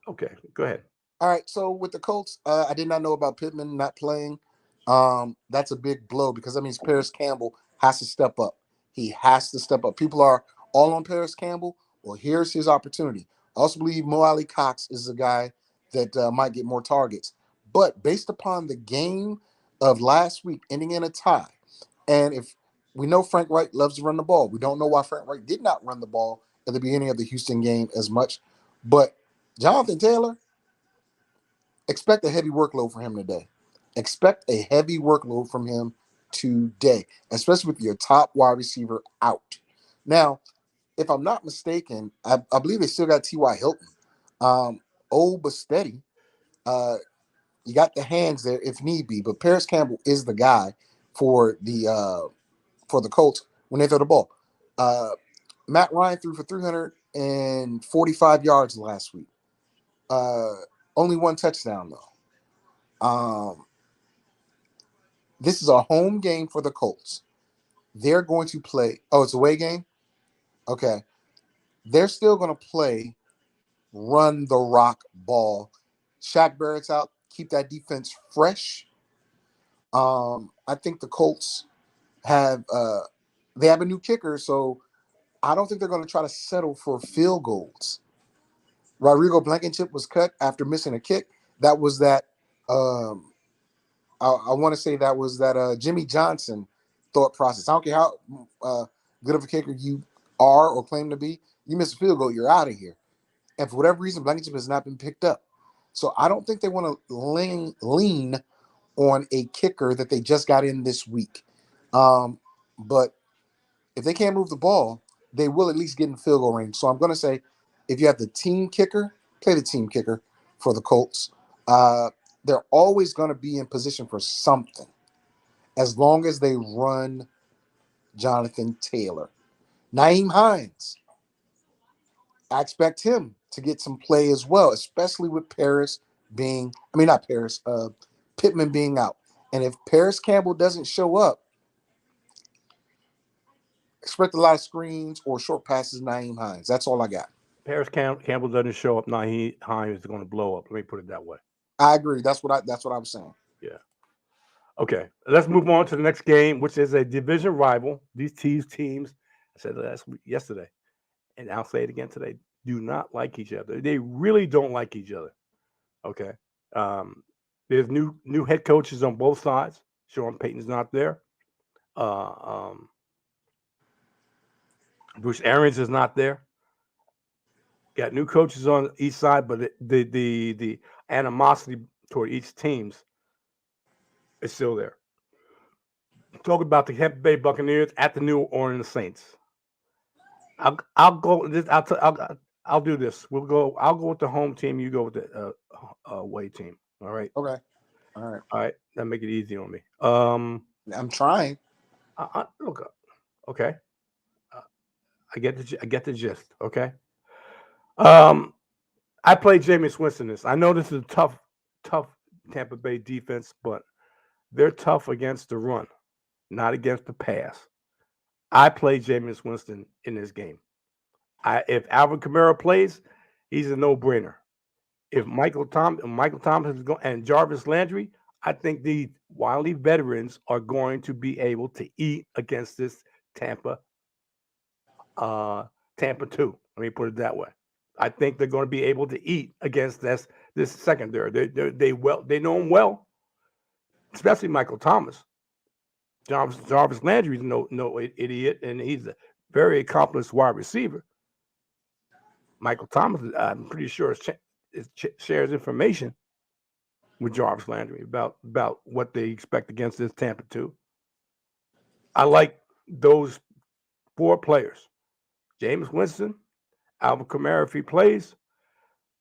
Okay, go ahead. All right. So with the Colts, I did not know about Pittman not playing. That's a big blow because that means Paris Campbell has to step up. He has to step up. People are all on Paris Campbell. Well, here's his opportunity. I also believe Mo Alley Cox is a guy that might get more targets. But based upon the game of last week ending in a tie, and if we know Frank Wright loves to run the ball, we don't know why Frank Wright did not run the ball at the beginning of the Houston game as much. But Jonathan Taylor, expect a heavy workload for him today. Expect a heavy workload from him today, especially with your top wide receiver out. Now, if I'm not mistaken, I believe they still got T.Y. Hilton. Old but steady. You got the hands there if need be, but Paris Campbell is the guy for the Colts when they throw the ball. Matt Ryan threw for 345 yards last week. Only one touchdown though. This is a home game for the Colts. They're going to play. Oh, it's a away game? Okay. They're still going to play run the rock ball. Shaq Barrett's out. Keep that defense fresh. I think the Colts have they have a new kicker, so I don't think they're going to try to settle for field goals. Rodrigo Blankenship was cut after missing a kick. That was that. I want to say that was that Jimmy Johnson thought process. I don't care how good of a kicker you are or claim to be. You miss a field goal, you're out of here. And for whatever reason, Blankenship has not been picked up. So I don't think they want to lean on a kicker that they just got in this week. But if they can't move the ball, they will at least get in field goal range. So I'm going to say if you have the team kicker, play the team kicker for the Colts. They're always going to be in position for something as long as they run Jonathan Taylor. Nyheim Hines, I expect him to get some play as well, especially with Pittman being out. And if Paris Campbell doesn't show up, expect a lot of screens or short passes, Nyheim Hines. That's all I got. Paris Campbell doesn't show up, Nyheim Hines is going to blow up. Let me put it that way. I agree. That's what I was saying. Yeah. Okay. Let's move on to the next game, which is a division rival. These teams, I said yesterday, and I'll say it again today, do not like each other. They really don't like each other. Okay. There's new head coaches on both sides. Sean Payton's not there. Bruce Arians is not there. Got new coaches on each side, but the animosity toward each teams is still there. Talk about the Tampa Bay Buccaneers at the New Orleans Saints. I'll go. I'll do this. I'll go with the home team. You go with the away team. All right. Okay. All right. All right. That make it easy on me. I'm trying. Look. Okay. I get the gist. Okay. I played Jameis Winston this. I know this is a tough Tampa Bay defense, but they're tough against the run, not against the pass. I play Jameis Winston in this game. If Alvin Kamara plays, he's a no-brainer. If Michael Thomas is going and Jarvis Landry, I think the wily veterans are going to be able to eat against this Tampa 2. Let me put it that way. I think they're going to be able to eat against this secondary. They know him well, especially Michael Thomas. Jarvis Landry is no idiot, and he's a very accomplished wide receiver. Michael Thomas, I'm pretty sure, shares information with Jarvis Landry about what they expect against this Tampa 2. I like those 4 players: Jameis Winston, Alvin Kamara if he plays,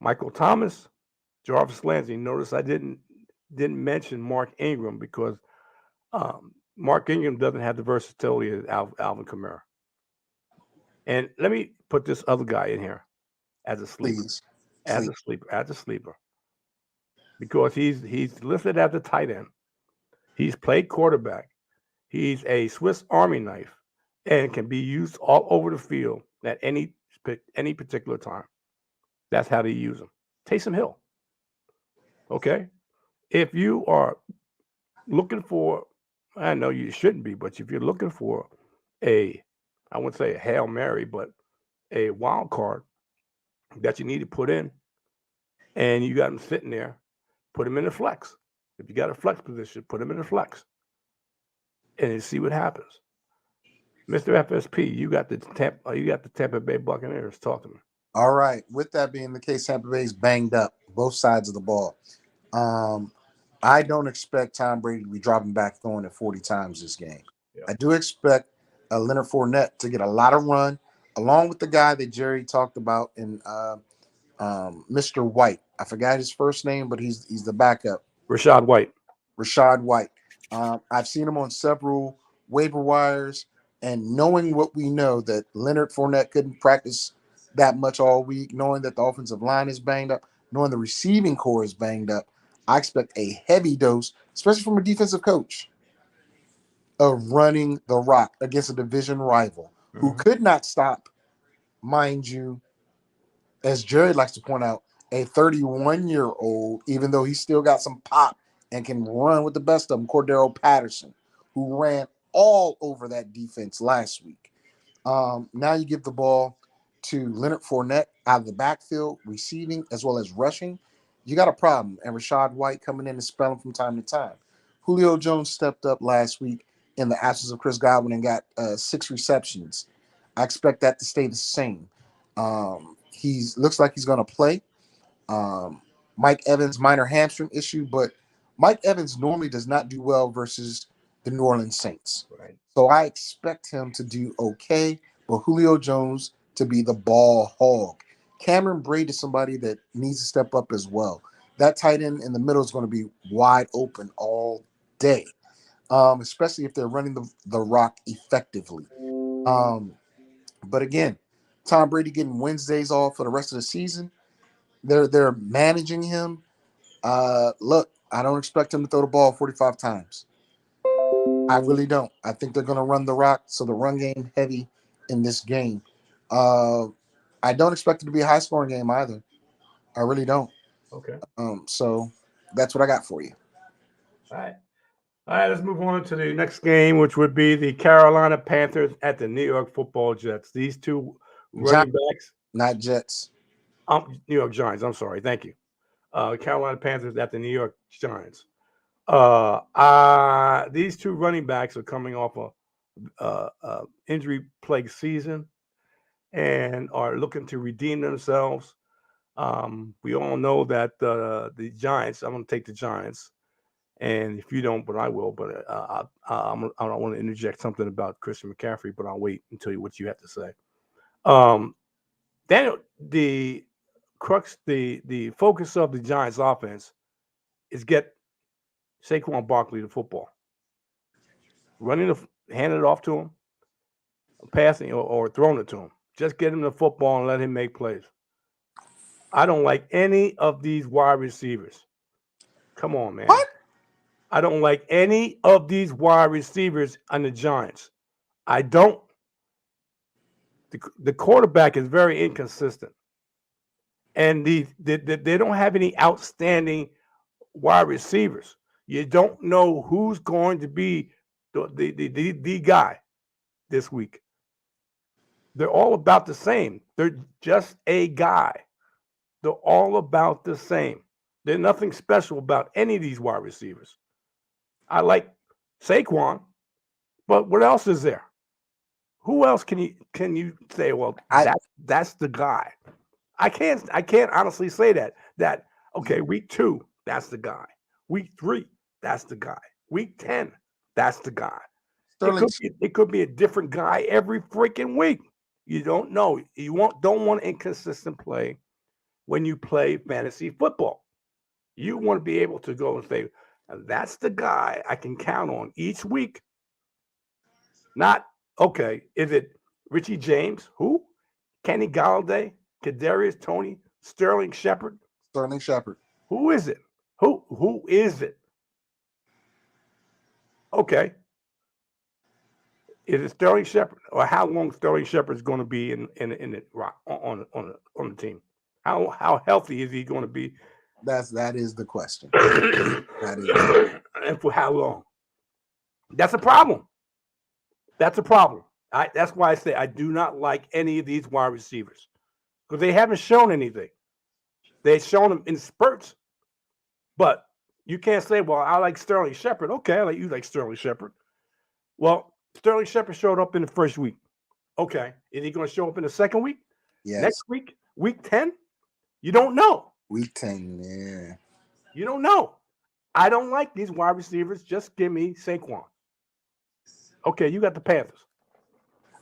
Michael Thomas, Jarvis Landry. Notice I didn't mention Mark Ingram because Mark Ingram doesn't have the versatility of Alvin Kamara. And let me put this other guy in here as a sleeper. Please. As a sleeper. Because he's listed as a tight end. He's played quarterback. He's a Swiss Army knife and can be used all over the field at any particular time. That's how they use him. Taysom Hill. Okay? If you are looking for, I know you shouldn't be, but if you're looking for I wouldn't say a Hail Mary, but a wild card that you need to put in, and you got him sitting there, put him in the flex. If you got a flex position, put him in the flex, and you see what happens. Mr. FSP, you got the Tampa Bay Buccaneers. Talk to me. All right. With that being the case, Tampa Bay's banged up both sides of the ball. I don't expect Tom Brady to be dropping back throwing it 40 times this game. Yeah. I do expect Leonard Fournette to get a lot of run, along with the guy that Jerry talked about in Mr. White. I forgot his first name, but he's the backup. Rashad White. Rashad White. I've seen him on several waiver wires, and knowing what we know that Leonard Fournette couldn't practice that much all week, knowing that the offensive line is banged up, knowing the receiving core is banged up, I expect a heavy dose, especially from a defensive coach, of running the rock against a division rival who could not stop, mind you, as Jerry likes to point out, a 31-year-old, even though he's still got some pop and can run with the best of them, Cordero Patterson, who ran all over that defense last week. Now you give the ball to Leonard Fournette out of the backfield, receiving as well as rushing. You got a problem. And Rashad White coming in and spelling from time to time. Julio Jones stepped up last week in the absence of Chris Godwin and got 6 receptions. I expect that to stay the same. He looks like he's going to play. Mike Evans, minor hamstring issue, but Mike Evans normally does not do well versus the New Orleans Saints. Right. So I expect him to do okay, but Julio Jones to be the ball hog. Cameron Braid is somebody that needs to step up as well. That tight end in the middle is going to be wide open all day, especially if they're running the rock effectively. But again, Tom Brady getting Wednesdays off for the rest of the season. They're managing him. Look, I don't expect him to throw the ball 45 times. I really don't. I think they're going to run the rock, so the run game heavy in this game. I don't expect it to be a high-scoring game either. I really don't. Okay. So that's what I got for you. All right. All right, let's move on to the next game, which would be the Carolina Panthers at the New York Football Jets. These two running backs. Not Jets. New York Giants. I'm sorry. Thank you. Carolina Panthers at the New York Giants. These two running backs are coming off a injury-plagued season and are looking to redeem themselves. We all know that the Giants. I'm going to take the Giants. And if you don't, but I will. But I don't want to interject something about Christian McCaffrey, but I'll wait and tell you what you have to say. Then the crux, the focus of the Giants' offense is get Saquon Barkley the football, handing it off to him, passing or throwing it to him. Just get him the football and let him make plays. I don't like any of these wide receivers. Come on, man. What? I don't like any of these wide receivers on the Giants. I don't. The quarterback is very inconsistent. And they don't have any outstanding wide receivers. You don't know who's going to be the guy this week. They're all about the same. They're just a guy. They're all about the same. There's nothing special about any of these wide receivers. I like Saquon, but what else is there? Who else can you say? Well, that's the guy. I can't honestly say that. Okay, week 2, that's the guy. Week 3, that's the guy. Week 10, that's the guy. It could be a different guy every freaking week. You don't know. You don't want inconsistent play when you play fantasy football. You want to be able to go and say, that's the guy I can count on each week. Not, okay, is it Richie James? Who? Kenny Galladay? Kadarius Toney? Sterling Shepard? Sterling Shepard. Who is it? Who is it? Okay. Is it Sterling Shepard? Or how long Sterling Shepard is going to be on the team? How healthy is he going to be? That is the question. That is. And for how long? That's a problem. That's a problem. That's why I say I do not like any of these wide receivers because they haven't shown anything. They've shown them in spurts, but you can't say, well, I like Sterling Shepard. Okay, you like Sterling Shepard. Well, Sterling Shepard showed up in the first week. Okay, is he going to show up in the second week? Yes. Next week? Week 10? You don't know. Week 10, yeah. You don't know. I don't like these wide receivers. Just give me Saquon. Okay, you got the Panthers.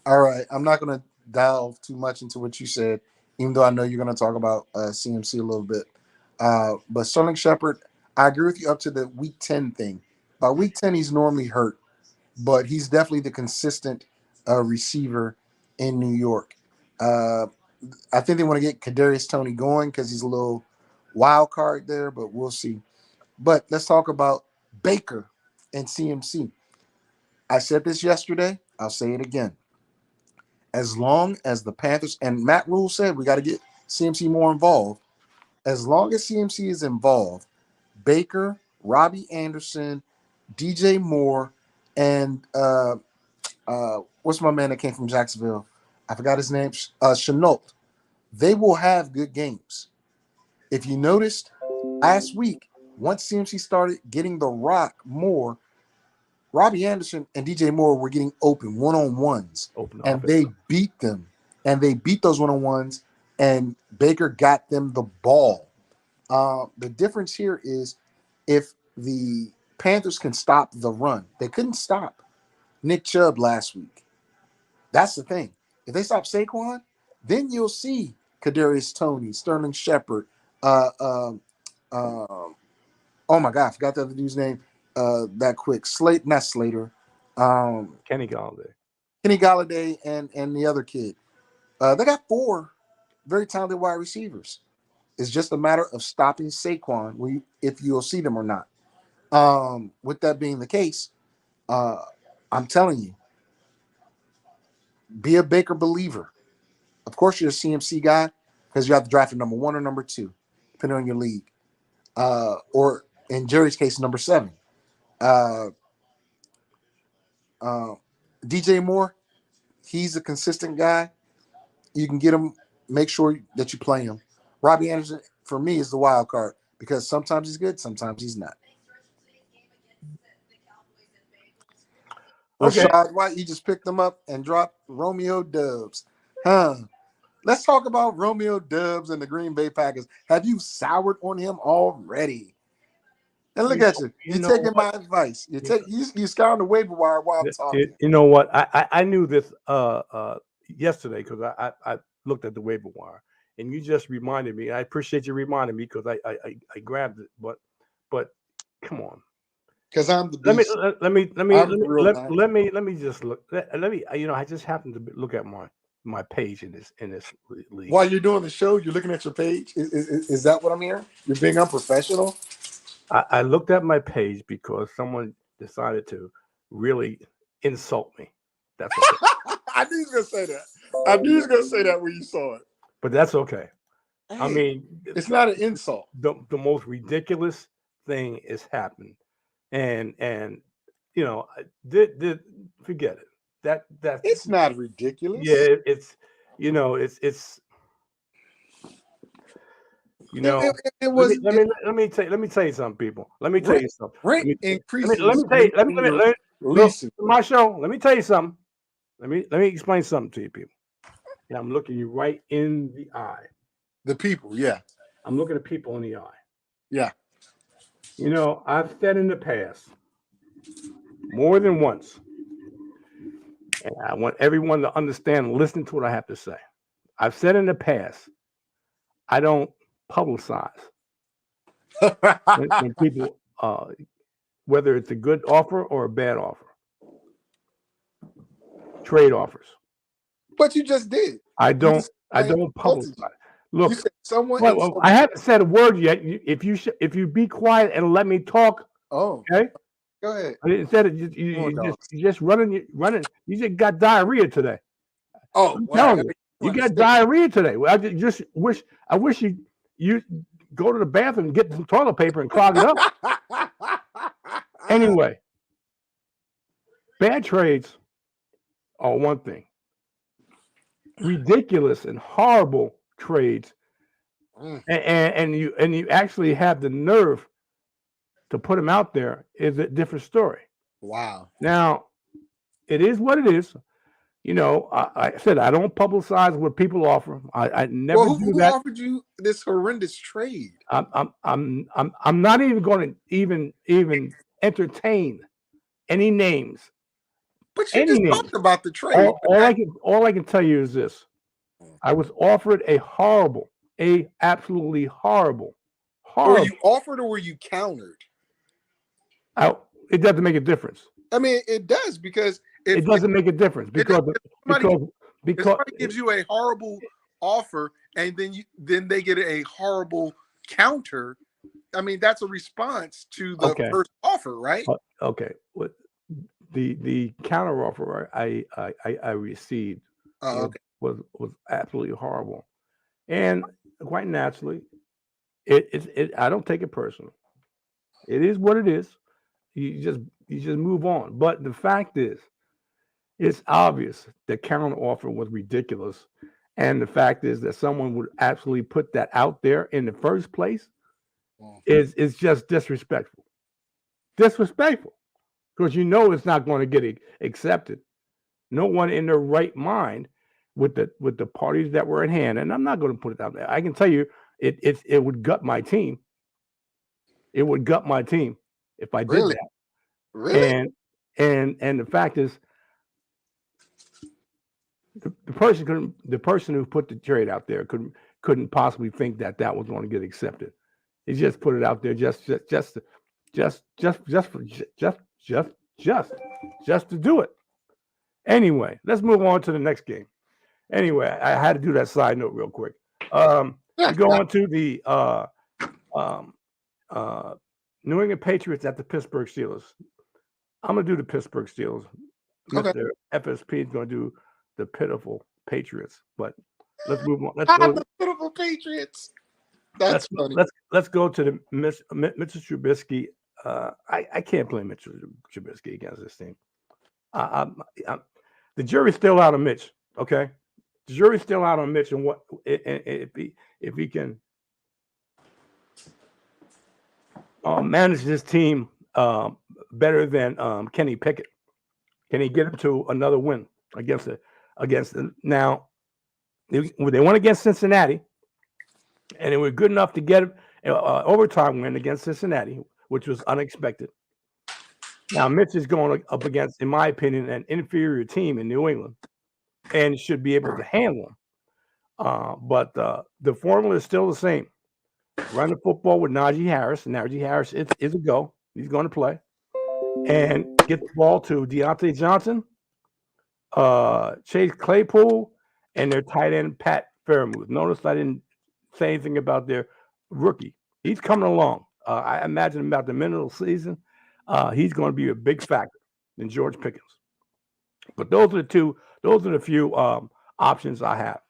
All right, I'm not going to delve too much into what you said, even though I know you're going to talk about CMC a little bit. But Sterling Shepard, I agree with you up to the week 10 thing. By week 10, he's normally hurt, but he's definitely the consistent receiver in New York. I think they want to get Kadarius Toney going because he's a little wild card there, but we'll see. But let's talk about Baker and CMC. I said this yesterday. I'll say it again. As long as the Panthers and Matt Rule said we got to get CMC more involved. As long as CMC is involved, Baker, Robbie Anderson, DJ Moore, and what's my man that came from Jacksonville? I forgot his name. Chenault. They will have good games. If you noticed last week, once CMC started getting the rock more, Robbie Anderson and DJ Moore were getting open one-on-ones, and they beat them. And they beat those one-on-ones, and Baker got them the ball. The difference here is if the Panthers can stop the run. They couldn't stop Nick Chubb last week. That's the thing. If they stop Saquon, then you'll see Kadarius Toney, Sterling Shepard, oh my God, I forgot the other dude's name that quick. Not Slater. Kenny Galladay. Kenny Galladay and the other kid. They got 4 very talented wide receivers. It's just a matter of stopping Saquon if you'll see them or not. With that being the case, I'm telling you, be a Baker believer. Of course, you're a CMC guy because you have to draft a number 1 or number 2, depending on your league. Or in Jerry's case, number 7. DJ Moore, he's a consistent guy. You can get him, make sure that you play him. Robbie Anderson, for me, is the wild card because sometimes he's good, sometimes he's not. Okay. Rashad White, you just picked him up and dropped Romeo Doubs. Let's talk about Romeo Doubs and the Green Bay Packers. Have you soured on him already? And look at you. You're taking my advice. You scouring the waiver wire while I'm talking. You know what? I knew this yesterday because I looked at the waiver wire, and you just reminded me. I appreciate you reminding me because I grabbed it. But come on. Because I'm the beast. Let me just look. I just happened to look at my page in this league. While you're doing the show, you're looking at your page. Is that what I'm hearing? You're being unprofessional. I looked at my page because someone decided to really insult me. That's okay. I knew he was gonna say that. I knew he was gonna say that when you saw it. But that's okay. Hey, I mean, it's not an insult. The most ridiculous thing has happened, and forget it. That it's not ridiculous. Yeah, it's it's. It was. Let me tell you something, people. Let me tell you something. Rent increases. Let my show. Let me tell you something. Let me explain something to you, people. And I'm looking you right in the eye. The people, yeah. I'm looking at people in the eye. Yeah. I've said in the past more than once, and I want everyone to understand and listen to what I have to say. I've said in the past, I don't publicize when people, whether it's a good offer or a bad offer, trade offers. But you just did. I don't publicize. Look, you said someone. I haven't said a word yet. If you be quiet and let me talk. Oh, okay. Go ahead. Instead of you just running. You just got diarrhea today. Oh, you got diarrhea today. I just wish you go to the bathroom and get some toilet paper and clog it up. Anyway, bad trades are one thing. Ridiculous and horrible trades, and you actually have the nerve to put them out there is a different story. Wow. Now, it is what it is. You know, I said I don't publicize what people offer. I never Well, do who that. offered you this horrendous trade? I'm not even going to even entertain any names. But you Any just names. talked about the trade. All I can tell you is this: I was offered a absolutely horrible. Were you offered or were you countered? It doesn't make a difference. I mean, it does, because It doesn't make a difference because if somebody gives you a horrible offer and then they get a horrible counter, I mean, that's a response to the first offer, right? Okay. What the counter offer I received was absolutely horrible, and quite naturally, I don't take it personal. It is what it is. You just move on. But the fact is, it's obvious the counter offer was ridiculous, and the fact is that someone would absolutely put that out there in the first place is just disrespectful. Disrespectful, because you know it's not going to get accepted. No one in their right mind with the parties that were at hand, and I'm not going to put it out there. I can tell you, it would gut my team. It would gut my team if I did that. Really? And the fact is, the person who put the trade out there couldn't possibly think that was going to get accepted. He just put it out there just to do it. Anyway, let's move on to the next game. Anyway, I had to do that side note real quick. We go on to the New England Patriots at the Pittsburgh Steelers. I'm gonna do the Pittsburgh Steelers. Mr. FSP is gonna do the pitiful Patriots. But let's move on. Let's go. The pitiful Patriots. That's funny. Let's go to the Mitchell Trubisky. I can't blame Mitchell Trubisky against this team. The jury's still out on Mitch. Okay, the jury's still out on Mitch, and what if he can manage this team better than Kenny Pickett. Can he get him to another win against now? They won against Cincinnati, and they were good enough to get overtime win against Cincinnati, which was unexpected. Now Mitch is going up against, in my opinion, an inferior team in New England, and should be able to handle them. But the formula is still the same. Run the football with Najee Harris. Najee Harris is a go. He's going to play. And get the ball to Deontay Johnson, Chase Claypool, and their tight end, Pat Fairmouth. Notice I didn't say anything about their rookie. He's coming along. I imagine about the middle of the season, he's going to be a big factor than George Pickens. But those are the few options I have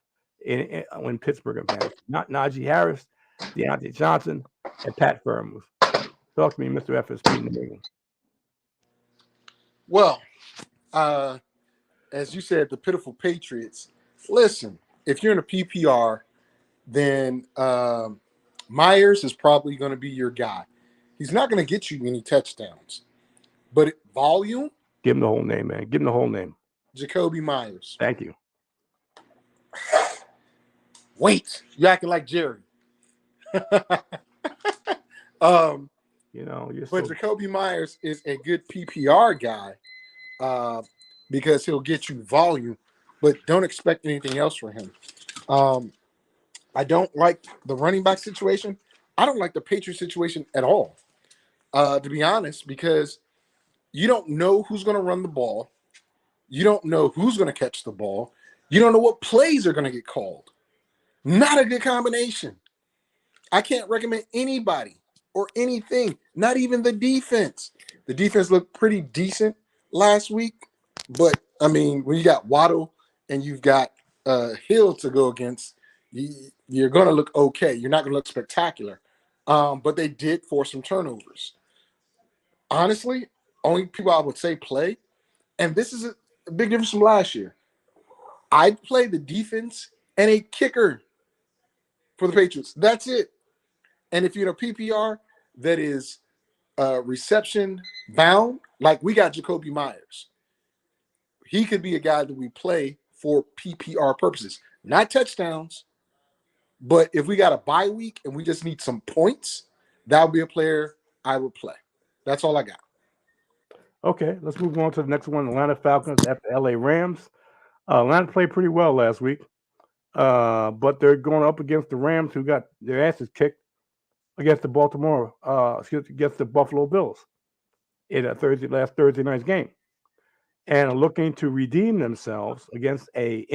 when Pittsburgh and fans. Not Najee Harris, Deontay Johnson, and Pat Fairmouth. Talk to me, Mr. FSP. Well, as you said, the pitiful Patriots. Listen, if you're in a PPR, then Myers is probably going to be your guy. He's not going to get you any touchdowns, but volume. Give him the whole name, man. Give him the whole name. Jacoby Myers. Thank you. Wait, you acting like Jerry. But Jacoby Myers is a good PPR guy because he'll get you volume, but don't expect anything else from him. I don't like the running back situation. I don't like the Patriots situation at all, to be honest, because you don't know who's going to run the ball. You don't know who's going to catch the ball. You don't know what plays are going to get called. Not a good combination. I can't recommend anybody or anything, not even the defense. The defense looked pretty decent last week, but, I mean, when you got Waddle and you've got Hill to go against, you're going to look okay. You're not going to look spectacular. But they did force some turnovers. Honestly, only people I would say play, and this is a big difference from last year. I'd play the defense and a kicker for the Patriots. That's it. And if you're in a PPR that is reception bound, like we got Jacoby Myers, he could be a guy that we play for PPR purposes, not touchdowns. But if we got a bye week and we just need some points, that would be a player I would play. That's all I got. Okay, let's move on to the next one. Atlanta Falcons at the LA Rams. Atlanta played pretty well last week, but they're going up against the Rams, who got their asses kicked against the against the Buffalo Bills in a last Thursday night's game, and are looking to redeem themselves against a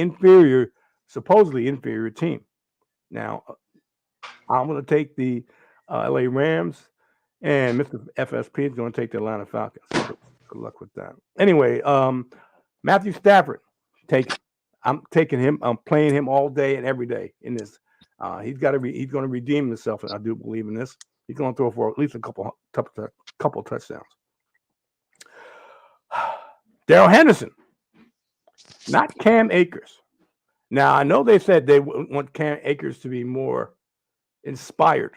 supposedly inferior team. Now, I'm going to take the LA Rams, and Mr. FSP is going to take the Atlanta Falcons. Good luck with that. Anyway, Matthew Stafford, I'm taking him. I'm playing him all day and every day in this. He's going to redeem himself, and I do believe in this. He's going to throw for at least a couple touchdowns. Darrell Henderson, not Cam Akers. Now, I know they said they want Cam Akers to be more inspired.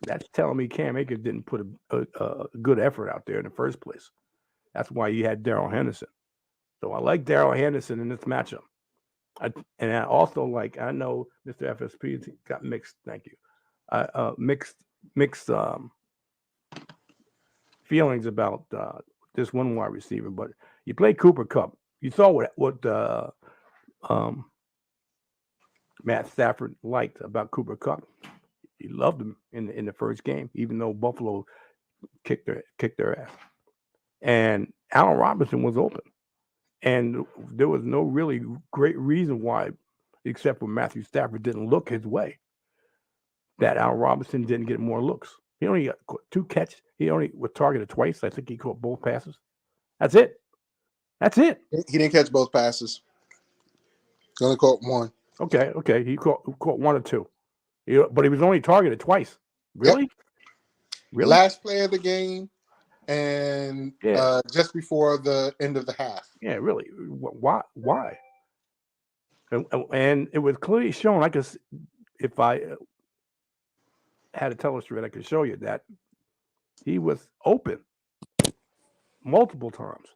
That's telling me Cam Akers didn't put a good effort out there in the first place. That's why you had Darrell Henderson. So I like Darrell Henderson in this matchup. I also like, I know Mr. FSP got mixed, thank you, mixed feelings about this one wide receiver, but you play Cooper Kupp. You saw what Matt Stafford liked about Cooper Kupp. He loved him in the first game, even though Buffalo kicked their ass. And Allen Robinson was open. And there was no really great reason why, except for Matthew Stafford didn't look his way, that Allen Robinson didn't get more looks. He only got 2 catches. He only was targeted twice. I think he caught both passes. That's it. He didn't catch both passes. He only caught one. Okay. He caught 1 or 2. But he was only targeted twice. Really? Yep. Really? Last play of the game and just before the end of the half. Yeah, really. Why? And it was clearly shown. If I had a telestrator, I could show you that he was open multiple times,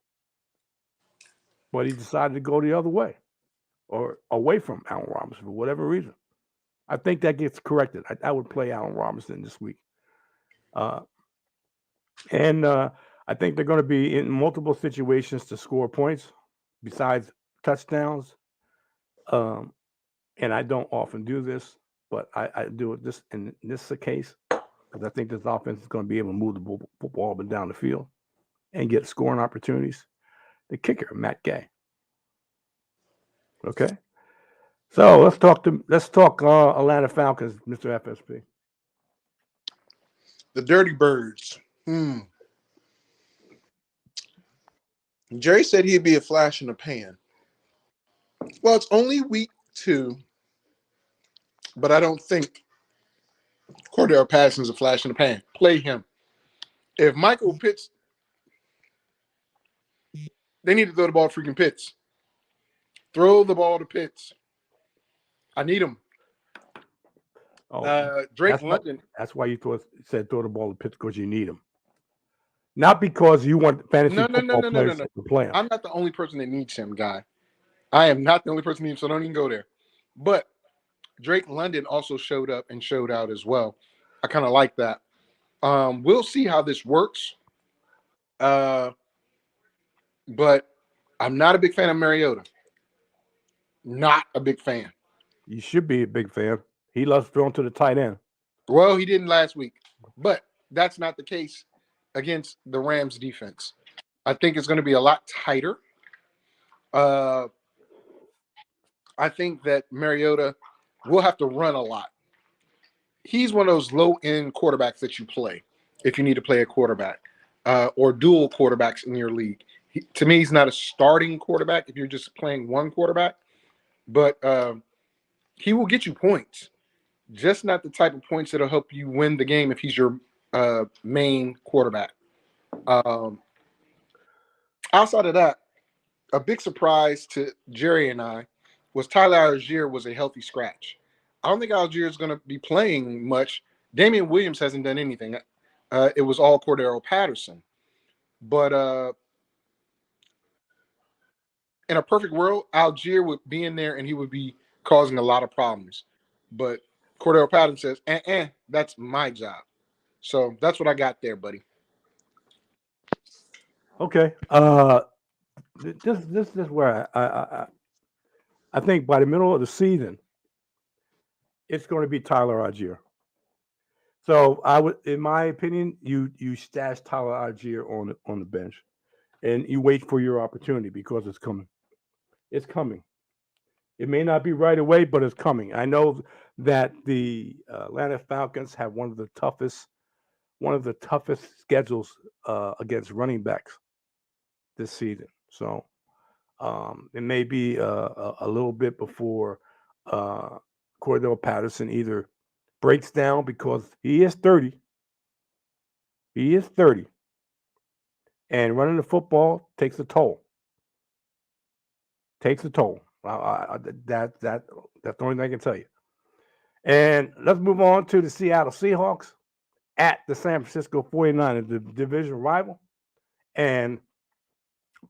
but he decided to go the other way or away from Allen Robinson for whatever reason. I think that gets corrected. I would play Allen Robinson this week. And I think they're going to be in multiple situations to score points besides touchdowns. And I don't often do this, but I do it this in this case because I think this offense is going to be able to move the football up and down the field and get scoring opportunities. The kicker, Matt Gay. Okay. So let's talk Atlanta Falcons, Mr. FSP. The Dirty Birds. Jerry said he'd be a flash in the pan. Well, it's only week 2, but I don't think Cordell Patterson's a flash in the pan. Play him. If Michael Pitts, they need to throw the ball to freaking Pitts. Throw the ball to Pitts. I need him. Drake London. That's why you said throw the ball to Pitts, because you need him. Not because you want fantasy football players to play him. I'm not the only person that needs him, guy. I am not the only person that needs him, so don't even go there. But Drake London also showed up and showed out as well. I kind of like that. We'll see how this works. But I'm not a big fan of Mariota. Not a big fan. You should be a big fan. He loves throwing to the tight end. Well, he didn't last week. But that's not the case against the Rams defense. I think it's going to be a lot tighter. I think that Mariota will have to run a lot. He's one of those low-end quarterbacks that you play if you need to play a quarterback or dual quarterbacks in your league. To me, he's not a starting quarterback if you're just playing one quarterback, but he will get you points, just not the type of points that'll help you win the game if he's your main quarterback. Outside of that, a big surprise to Jerry and I was Tyler Algier was a healthy scratch. I don't think Algier is going to be playing much. Damian Williams hasn't done anything. It was all Cordero Patterson. But in a perfect world, Algier would be in there and he would be causing a lot of problems. But Cordell Patton says, that's my job. So that's what I got there, buddy. Okay. This is where I think by the middle of the season, it's going to be Tyler Algier. So I would, in my opinion, you stash Tyler Algier on the bench, and you wait for your opportunity because it's coming. It's coming. It may not be right away, but it's coming. I know that the Atlanta Falcons have one of the toughest schedules against running backs this season. So it may be a little bit before Cordell Patterson either breaks down because he is 30. He is 30. And running the football takes a toll. Takes a toll. That's the only thing I can tell you. And let's move on to the Seattle Seahawks at the San Francisco 49ers, the division rival. And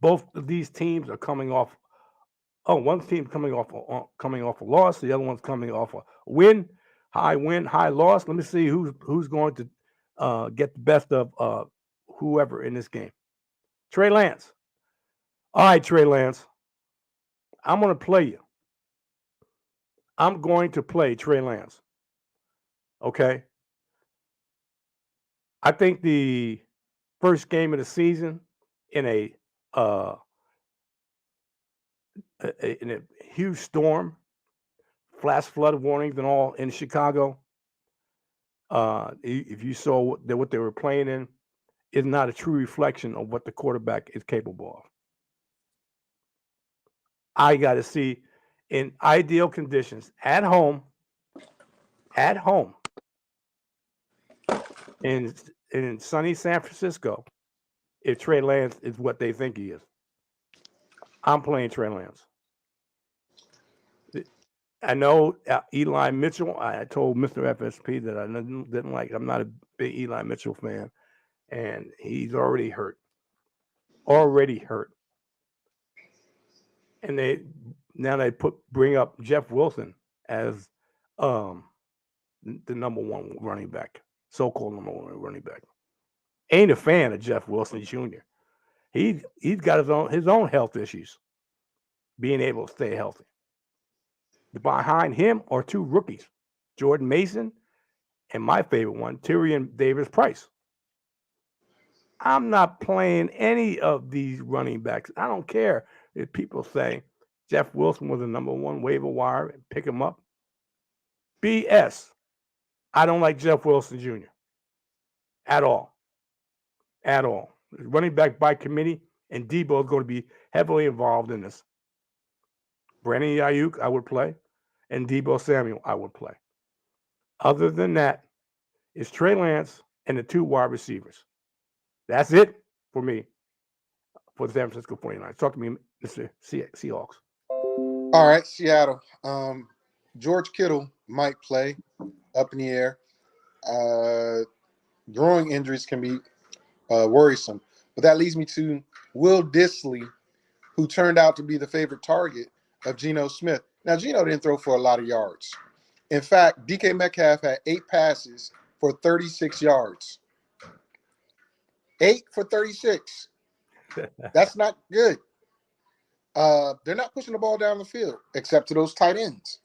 both of these teams are coming off. Oh, one team's coming off a loss. The other one's coming off a win, high loss. Let me see who's going to get the best of whoever in this game. Trey Lance. All right, Trey Lance. I'm going to play you. I'm going to play Trey Lance. Okay. I think the first game of the season in a huge storm, flash flood warnings and all in Chicago. If you saw what they were playing in, is not a true reflection of what the quarterback is capable of. I got to see in ideal conditions at home, in sunny San Francisco, if Trey Lance is what they think he is. I'm playing Trey Lance. I know Eli Mitchell. I told Mr. FSP that I didn't like. I'm not a big Eli Mitchell fan, and he's already hurt. And they bring up Jeff Wilson as the number one running back, so-called number one running back. Ain't a fan of Jeff Wilson Jr. He's got his own health issues, being able to stay healthy. Behind him are two rookies, Jordan Mason and my favorite one, Tyrion Davis-Price. I'm not playing any of these running backs. I don't care if people say Jeff Wilson was the number one waiver wire and pick him up. BS. I don't like Jeff Wilson Jr. at all. At all. Running back by committee, and Debo is going to be heavily involved in this. Brandon Ayuk, I would play, and Debo Samuel, I would play. Other than that, it's Trey Lance and the two wide receivers. That's it for me for the San Francisco 49ers. Talk to me, Mr. Seahawks. All right, Seattle. George Kittle might play up in the air. Growing injuries can be worrisome. But that leads me to Will Dissly, who turned out to be the favorite target of Geno Smith. Now, Geno didn't throw for a lot of yards. In fact, DK Metcalf had 8 passes for 36 yards. 8 for 36. That's not good. They're not pushing the ball down the field, except to those tight ends.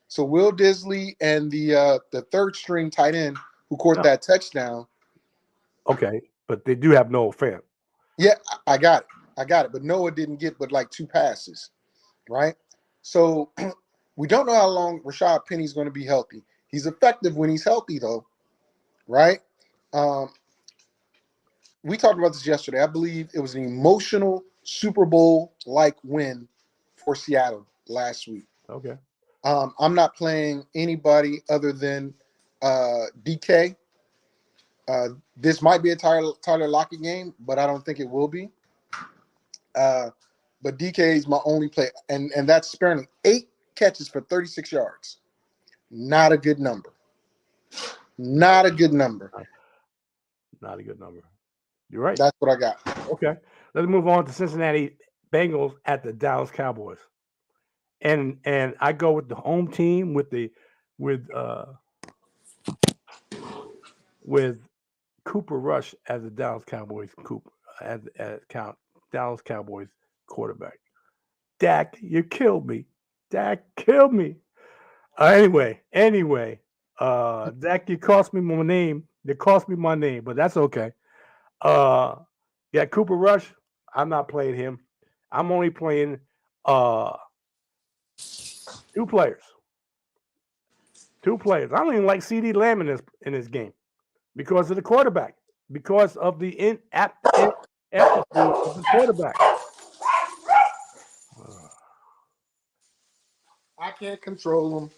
So Will Dissly and the third string tight end who caught that touchdown. Okay, but they do have Noah Fant. Yeah, I got it. But Noah didn't get but like 2 passes, right? So we don't know how long Rashad Penny's going to be healthy. He's effective when he's healthy, though, right? We talked about this yesterday. I believe it was an emotional Super Bowl-like win for Seattle last week. Okay. I'm not playing anybody other than DK. This might be a Tyler Lockett game, but I don't think it will be. But DK is my only play, and that's sparingly. 8 catches for 36 yards. Not a good number. Not a good number. Not a good number. You're right. That's what I got. Okay. Let's move on to Cincinnati Bengals at the Dallas Cowboys. And I go with the home team with with Cooper Rush as the Dallas Cowboys Dallas Cowboys quarterback. Dak, you killed me. Dak killed me. Anyway, Dak, you cost me my name. You cost me my name, but that's okay. Uh, yeah, Cooper Rush. I'm not playing him. I'm only playing uh two players. Two players. I don't even like CD Lamb in this game because of the quarterback. Because of the aptitude of the quarterback. I can't control them.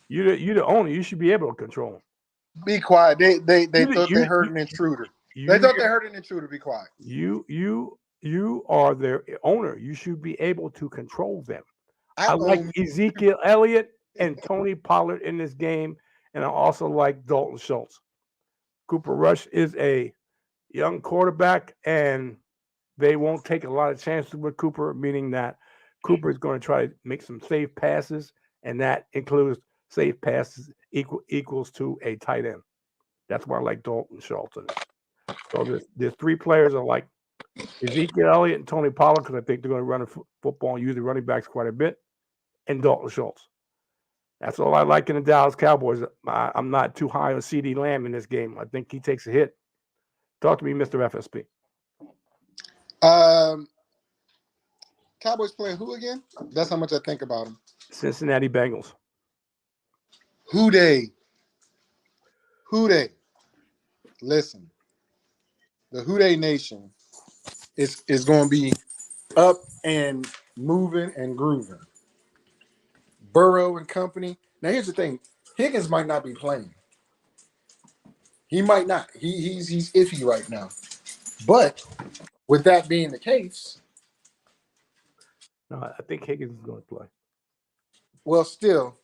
You're the owner. You should be able to control them. Be quiet. They thought they heard an intruder. They thought they heard an intruder. Be quiet. You are their owner. You should be able to control them. I like Ezekiel Elliott and Tony Pollard in this game, and I also like Dalton Schultz. Cooper Rush is a young quarterback, and they won't take a lot of chances with Cooper, meaning that Cooper is going to try to make some safe passes, and that includes safe passes equals to a tight end. That's why I like Dalton Schultz. So there's three players I like: Ezekiel Elliott and Tony Pollard, because I think they're going to run football and use the running backs quite a bit, and Dalton Schultz. That's all I like in the Dallas Cowboys. I'm not too high on CD Lamb in this game. I think he takes a hit. Talk to me, Mr. FSP. Cowboys playing who again? That's how much I think about them. Cincinnati Bengals. Who they? Listen, the Who They Nation is going to be up and moving and grooving. Burrow and company. Now here's the thing: Higgins might not be playing. He might not. He's iffy right now. But with that being the case, no, I think Higgins is going to play. Well, still,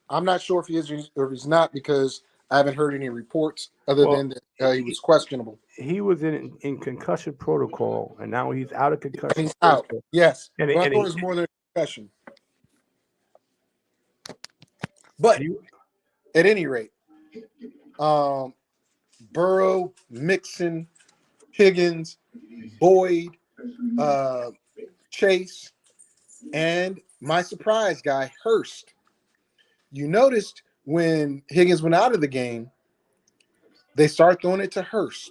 I'm not sure if he is or if he's not because I haven't heard any reports other than that he was questionable. He was in concussion protocol, and now he's out of concussion. He's out. Yes, and I thought it was more than a concussion. But at any rate, Burrow, Mixon, Higgins, Boyd, Chase, and my surprise guy, Hurst. You noticed when Higgins went out of the game, they start throwing it to Hurst.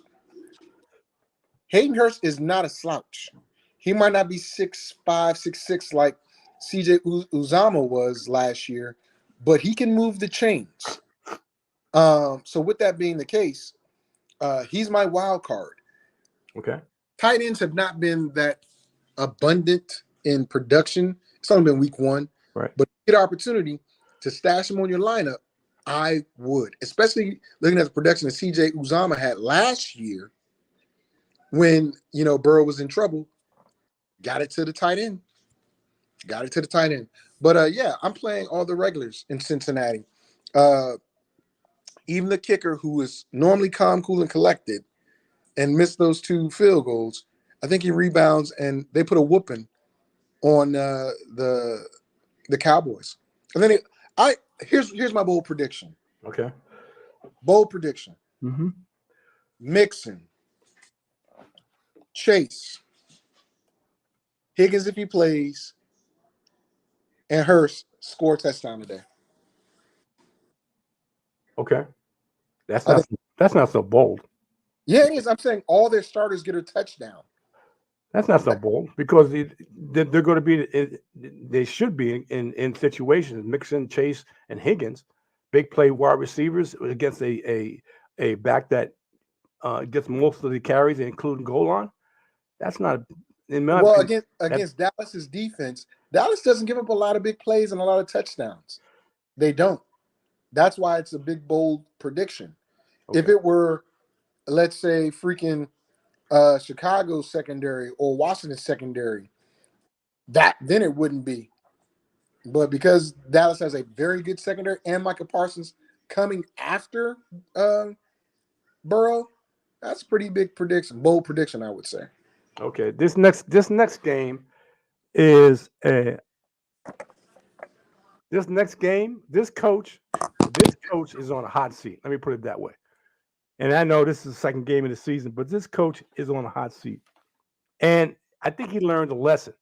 Hayden Hurst is not a slouch. He might not be 6'5", 6'6" like CJ Uzama was last year, but he can move the chains. So with that being the case, he's my wild card. Okay. Tight ends have not been that abundant in production. It's only been week one. Right. But if you get an opportunity to stash him on your lineup, I would. Especially looking at the production that CJ Uzama had last year when, Burrow was in trouble. Got it to the tight end. But, yeah, I'm playing all the regulars in Cincinnati. Even the kicker, who is normally calm, cool, and collected, and missed those 2 field goals, I think he rebounds, and they put a whooping on the Cowboys. And then here's my bold prediction. Okay. Bold prediction. Mm-hmm. Mixon, Chase, Higgins if he plays, and Hurst score a touchdown today. Okay. That's not so bold. Yeah, it is. I'm saying all their starters get a touchdown. That's not so bold because they're going to be. They should be in situations. Mixon, Chase, and Higgins, big play wide receivers against a back that gets most of the carries, including goal line. That's not. Against Dallas's defense, Dallas doesn't give up a lot of big plays and a lot of touchdowns. They don't. That's why it's a big bold prediction. Okay. If it were, let's say, freaking Chicago secondary or Washington secondary, then it wouldn't be. But because Dallas has a very good secondary and Micah Parsons coming after Burrow, that's a pretty big prediction, bold prediction, I would say. Okay, this next game is this next game. This coach is on a hot seat. Let me put it that way. And I know this is the second game of the season, but this coach is on a hot seat, and I think he learned a lesson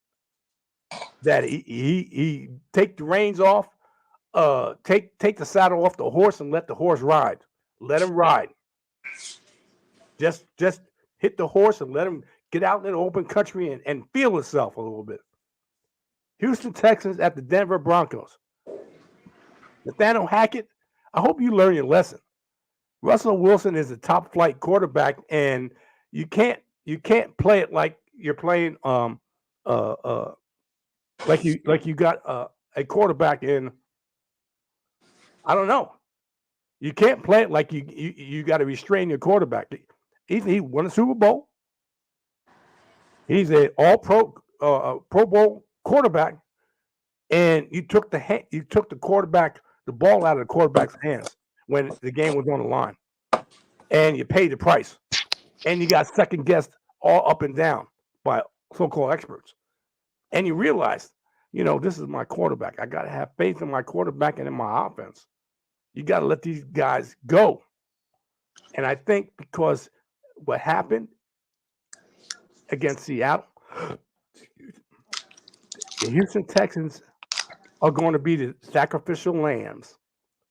that he take the reins off, take the saddle off the horse and let the horse ride. Let him ride. Just hit the horse and let him get out in the open country and feel himself a little bit. Houston Texans at the Denver Broncos. Nathaniel Hackett, I hope you learn your lesson. Russell Wilson is a top flight quarterback, and you can't play it like you're playing uh uh like you got a quarterback in, I don't know. You can't play it like you got to restrain your quarterback. He won a Super Bowl. He's a All Pro Bowl quarterback, and you took the ball out of the quarterback's hands when the game was on the line, and you paid the price, and you got second guessed all up and down by so-called experts, and you realized, this is my quarterback. I got to have faith in my quarterback and in my offense. You got to let these guys go. And I think because what happened against Seattle, the Houston Texans are going to be the sacrificial lambs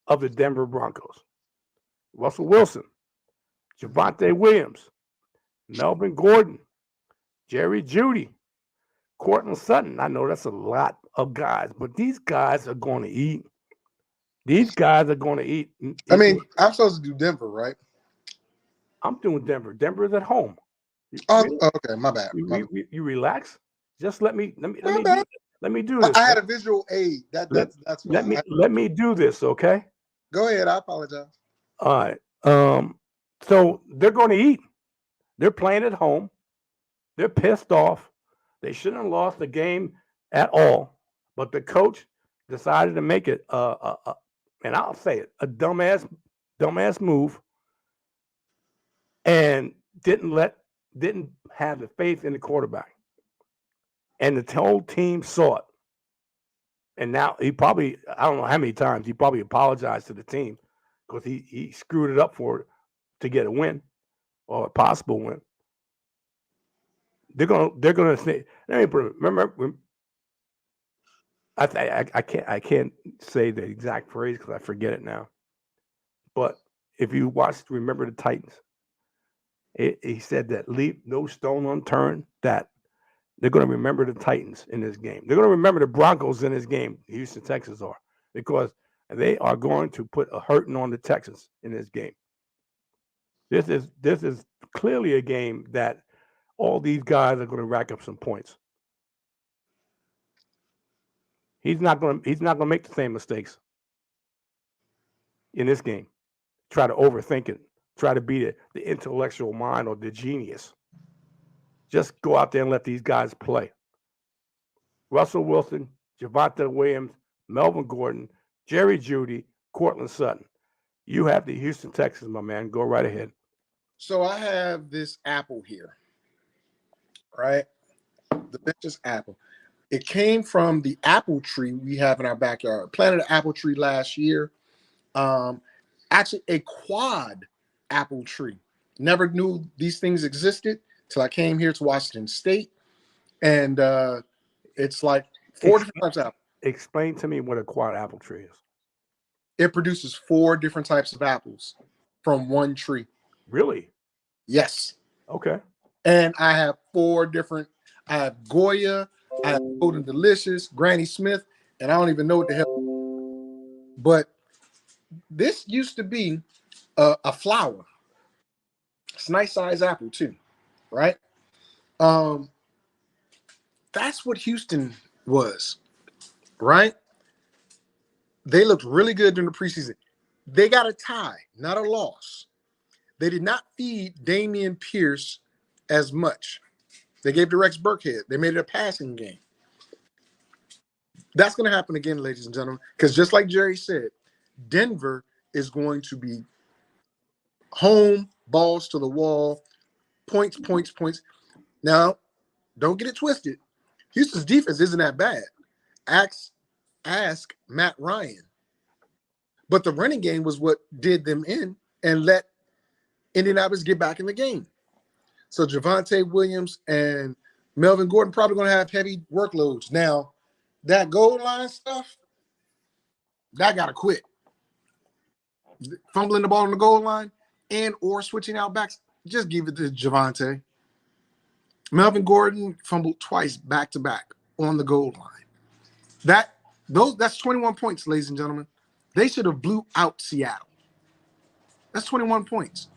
of the Denver Broncos. Russell Wilson, Javonte Williams, Melvin Gordon, Jerry Jeudy, Cortland Sutton. I know that's a lot of guys, but these guys are going to eat. These guys are going to eat. I mean, I'm supposed to do Denver, right? I'm doing Denver. Denver is at home. Oh, okay, my bad. You relax. Just let me bad. let me do this. I had a visual aid. That's why. Let me do this, okay? Go ahead. I apologize. All right. So they're going to eat. They're playing at home. They're pissed off. They shouldn't have lost the game at all. But the coach decided to make it and I'll say it, a dumbass move, and didn't have the faith in the quarterback. And the whole team saw it. And now I don't know how many times, he probably apologized to the team because he screwed it up to get a win or a possible win. They're gonna say, let me put it, remember, I can't say the exact phrase because I forget it now. But if you remember the Titans, he said that leave no stone unturned, that they're going to remember the Titans in this game. They're going to remember the Broncos in this game. The Houston Texans are, because they are going to put a hurting on the Texans in this game. This is clearly a game that all these guys are going to rack up some points. He's not going to make the same mistakes in this game. Try to overthink it. Try to be the intellectual mind or the genius. Just go out there and let these guys play. Russell Wilson, Javonte Williams, Melvin Gordon, Jerry Jeudy, Cortland Sutton. You have the Houston Texans, my man. Go right ahead. So I have this apple here, right? The delicious apple. It came from the apple tree we have in our backyard. Planted an apple tree last year. Actually, a quad apple tree. Never knew these things existed till I came here to Washington State. And it's like four different types of apples. Explain to me what a quad apple tree is. It produces 4 different types of apples from one tree. Really? Yes. Okay. And I have 4 different. I have Goya, I have Golden Delicious, Granny Smith, and I don't even know what the hell. But this used to be a flower. It's a nice size apple too, right? That's what Houston was, right? They looked really good during the preseason. They got a tie, not a loss. They did not feed Damian Pierce as much. They gave to Rex Burkhead. They made it a passing game. That's going to happen again, ladies and gentlemen, because just like Jerry said, Denver is going to be home, balls to the wall, points. Now, Don't get it twisted. Houston's defense isn't that bad. Ask Matt Ryan. But the running game was what did them in and let Indianapolis get back in the game. So Javonte Williams and Melvin Gordon probably going to have heavy workloads. Now, that goal line stuff, that got to quit. Fumbling the ball on the goal line and or switching out backs, just give it to Javonte. Melvin Gordon fumbled twice back-to-back on the goal line. That's 21 points, ladies and gentlemen. They should have blew out Seattle. That's 21 points.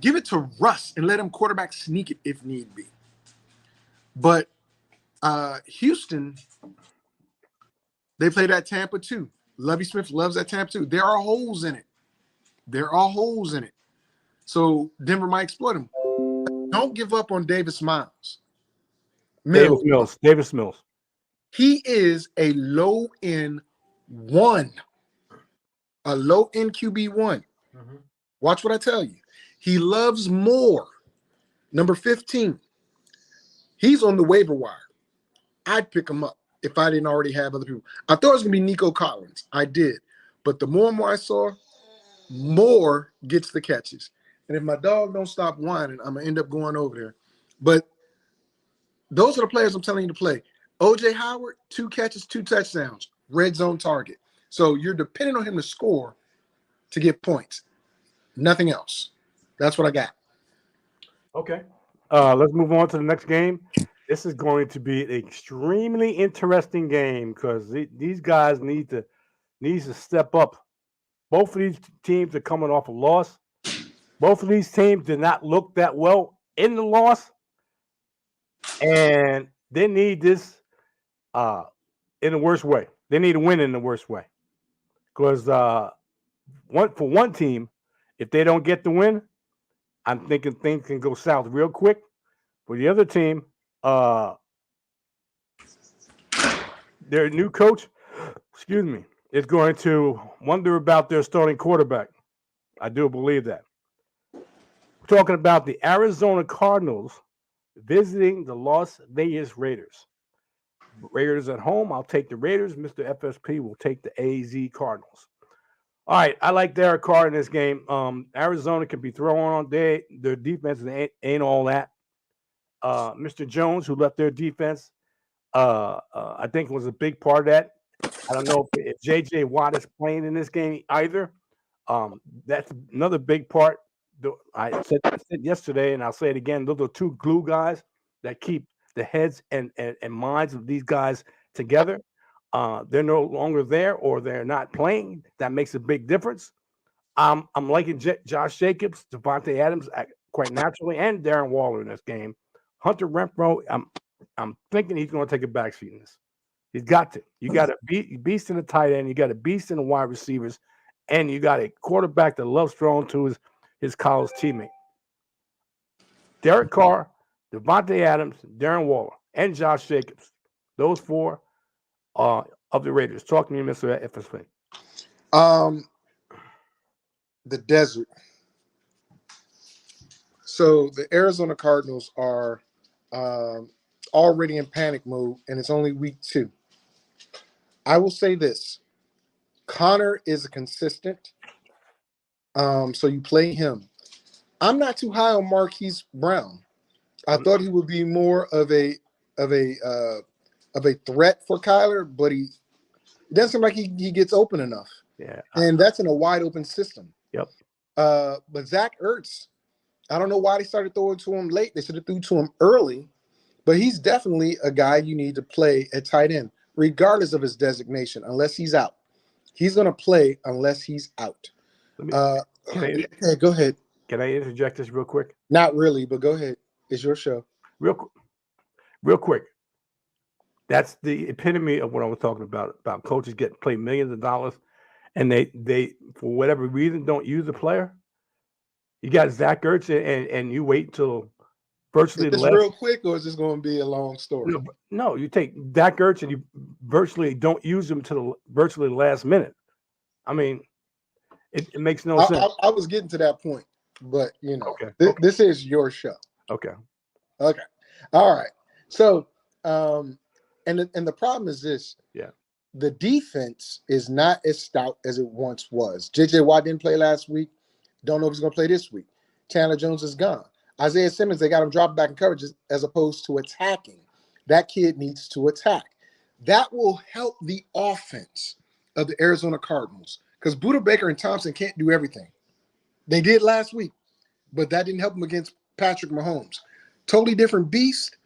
Give it to Russ and let him quarterback sneak it if need be. But Houston, they played at Tampa too. Lovie Smith loves that Tampa too. There are holes in it. So Denver might exploit him. Don't give up on Davis Mills. Davis Mills. He is a low-end one. A low-end QB1. Mm-hmm. Watch what I tell you. He loves more. Number 15. He's on the waiver wire. I'd pick him up if I didn't already have other people. I thought it was going to be Nico Collins. I did. But the more and more I saw, more gets the catches. And if my dog don't stop whining, I'm going to end up going over there. But those are the players I'm telling you to play. O.J. Howard, 2 catches, 2 touchdowns, red zone target. So you're depending on him to score to get points. Nothing else. That's what I got. Okay. Let's move on to the next game. This is going to be an extremely interesting game because these guys need to step up. Both of these teams are coming off a loss. Both of these teams did not look that well in the loss. And they need this in the worst way. They need to win in the worst way. Because for one team, if they don't get the win, I'm thinking things can go south real quick. For the other team, their new coach, is going to wonder about their starting quarterback. I do believe that. We're talking about the Arizona Cardinals visiting the Las Vegas Raiders. Raiders at home. I'll take the Raiders. Mr. FSP will take the AZ Cardinals. All right, I like Derek Carr in this game. Arizona can be thrown on day. Their defense ain't all that. Mr. Jones, who left their defense, I think was a big part of that. I don't know if J.J. Watt is playing in this game either. That's another big part. I said yesterday, and I'll say it again. Those are 2 glue guys that keep the heads and minds of these guys together. They're no longer there or they're not playing. That makes a big difference. I'm liking Josh Jacobs, Devontae Adams quite naturally, and Darren Waller in this game. Hunter Renfrow, I'm thinking he's going to take a backseat in this. He's got to. You got a beast in the tight end. You got a beast in the wide receivers, and you got a quarterback that loves throwing to his college teammate. Derek Carr, Devontae Adams, Darren Waller, and Josh Jacobs. Those 4 of the Raiders. Talk to me, Mr. FSP. The desert. So the Arizona Cardinals are already in panic mode, and it's only week 2. I will say this. Connor is a consistent. So you play him. I'm not too high on Marquise Brown. I thought he would be more of a threat for Kyler, but it doesn't seem like he gets open enough. Yeah. And that's in a wide open system. Yep. But Zach Ertz, I don't know why they started throwing to him late. They should have threw to him early, but he's definitely a guy you need to play at tight end, regardless of his designation, unless he's out. He's going to play unless he's out. Go ahead. Can I interject this real quick? Not really, but go ahead. It's your show. Real quick. That's the epitome of what I was talking about coaches getting paid millions of dollars, and they for whatever reason don't use the player. You got Zach Ertz, and you wait till virtually is this real quick, or is this going to be a long story? No, you take Zach Ertz and you virtually don't use him to virtually the last minute. I mean, it makes no sense. I was getting to that point, but this is your show. Okay. All right. So, and the problem is this. Yeah. The defense is not as stout as it once was. J.J. Watt didn't play last week. Don't know if he's going to play this week. Chandler Jones is gone. Isaiah Simmons, they got him dropping back in coverage as opposed to attacking. That kid needs to attack. That will help the offense of the Arizona Cardinals because Buda Baker and Thompson can't do everything. They did last week, but that didn't help them against Patrick Mahomes. Totally different beast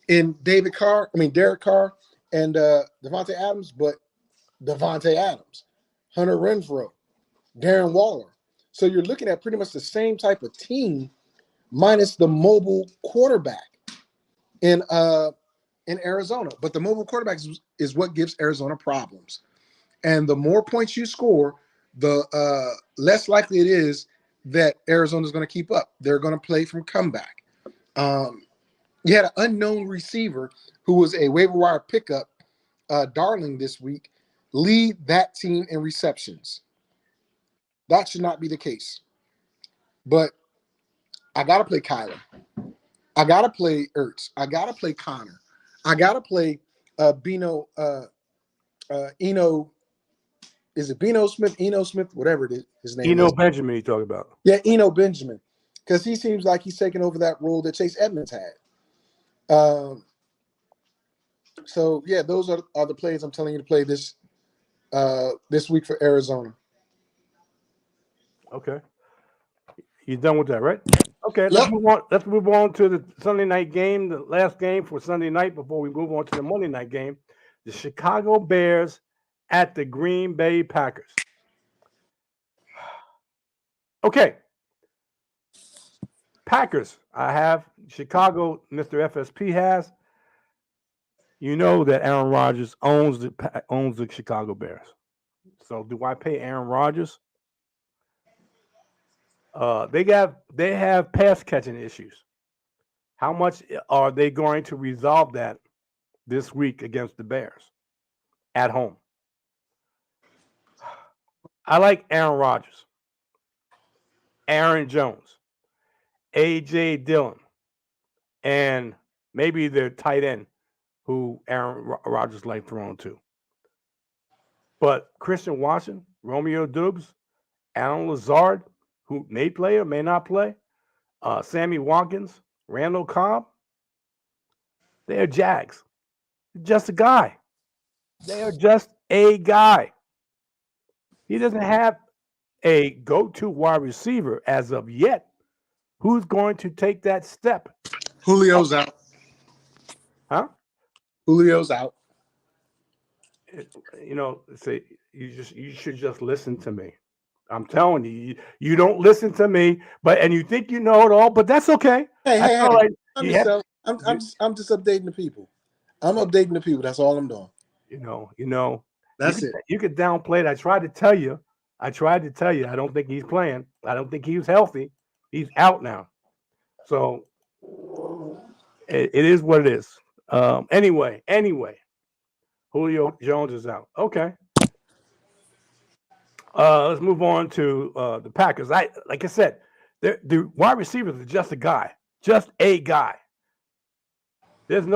in Derek Carr and Devontae Adams, but Devontae Adams, Hunter Renfrow, Darren Waller. So you're looking at pretty much the same type of team minus the mobile quarterback in Arizona. But the mobile quarterback is what gives Arizona problems. And the more points you score, the less likely it is that Arizona is going to keep up. They're going to play from comeback. You had an unknown receiver who was a waiver wire pickup, darling this week, lead that team in receptions. That should not be the case. But I got to play Kyler. I got to play Ertz. I got to play Connor. I got to play Eno. Is it Eno Smith, whatever it is, his name Eno is. Benjamin you talk about. Yeah, Eno Benjamin. Because he seems like he's taking over that role that Chase Edmonds had. So, yeah, those are the plays I'm telling you to play this week for Arizona. Okay. You done with that, right? Okay, Yep. let's move on. Let's move on to the Sunday night game, the last game for Sunday night before we move on to the Monday night game. The Chicago Bears at the Green Bay Packers. Okay. Packers, I have. Chicago, Mr. FSP has. You know that Aaron Rodgers owns the Chicago Bears. So do I pay Aaron Rodgers? They have pass catching issues. How much are they going to resolve that this week against the Bears at home? I like Aaron Rodgers, Aaron Jones, A.J. Dillon, and maybe their tight end who Aaron Rodgers liked throwing to. But Christian Watson, Romeo Dubs, Alan Lazard, who may play or may not play, Sammy Watkins, Randall Cobb, they're Jags. Just a guy. They are just a guy. He doesn't have a go-to wide receiver as of yet. Who's going to take that step? Julio's out. Huh? Julio's out. Say you should just listen to me. I'm telling you, you don't listen to me, and you think you know it all, but that's okay. Hey, all right. I'm just updating the people. I'm updating the people. That's all I'm doing. That's it. You could downplay it. I tried to tell you. I don't think he's playing. I don't think he was healthy. He's out now. So it is what it is. Anyway, Julio Jones is out. Okay. Let's move on to the Packers. Like I said, the wide receivers are just a guy. Just a guy. There's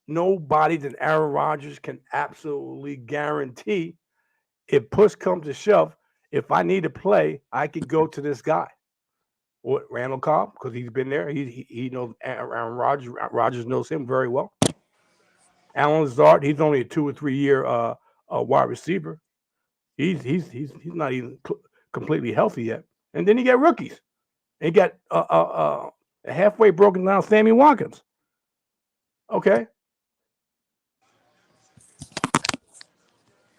nobody that Aaron Rodgers can absolutely guarantee. If push comes to shove, if I need to play, I can go to this guy. What, Randall Cobb, because he's been there. He knows Aaron Rodgers. Rodgers knows him very well. Alan Lazard, he's only a 2 or 3 year wide receiver. He's not even completely healthy yet. And then you get rookies. And you got a halfway broken down Sammy Watkins. Okay.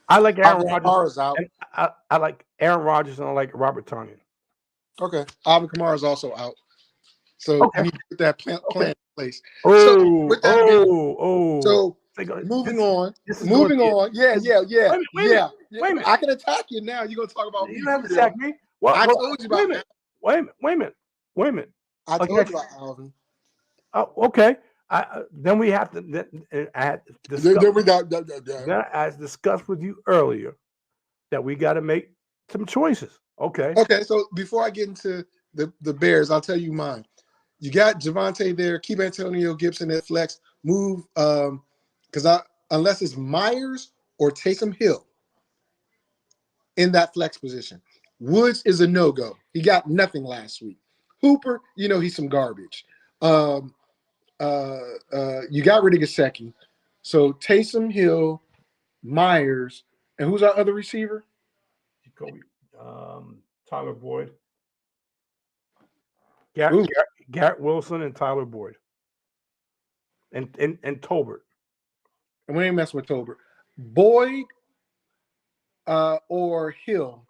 I like Aaron Rodgers. Out. I like Aaron Rodgers and I like Robert Tonyan. Okay. Alvin Kamara is also out. So you need to put that plan in place. So moving on. Yeah. Wait a minute. I can attack you now. You're going to talk about me. You don't have to attack me. Well, I told you about that. Wait a minute. I told you about Alvin. Oh, okay. Then we have to. I had discussed with you earlier that we got to make some choices. Okay. Okay. So before I get into the Bears, I'll tell you mine. You got Javonte there. Keep Antonio Gibson at flex. move because unless it's Myers or Taysom Hill in that flex position. Woods is a no-go. He got nothing last week. Hooper, he's some garbage. You got rid of Gesicki. So Taysom Hill, Myers, and who's our other receiver? Jacoby, Tyler Boyd. Garrett Wilson and Tyler Boyd. And Tolbert. And we ain't messing with Tolbert. Boyd or Hill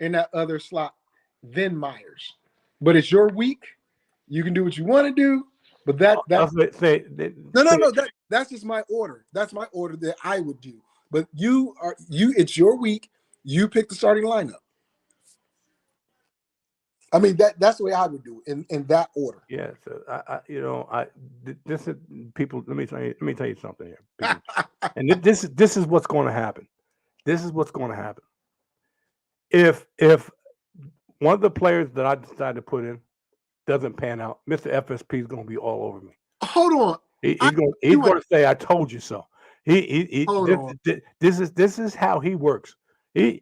in that other slot, then Myers. But it's your week. You can do what you want to do. But that's that's just my order. That's my order that I would do. But it's your week. You pick the starting lineup. I mean that's the way I would do it in that order. Yeah, so this is people. Let me tell you something here. People. And this is what's going to happen. This is what's going to happen. If one of the players that I decided to put in doesn't pan out, Mr. FSP is going to be all over me. Hold on. He's going to say, "I told you so." This is how he works. This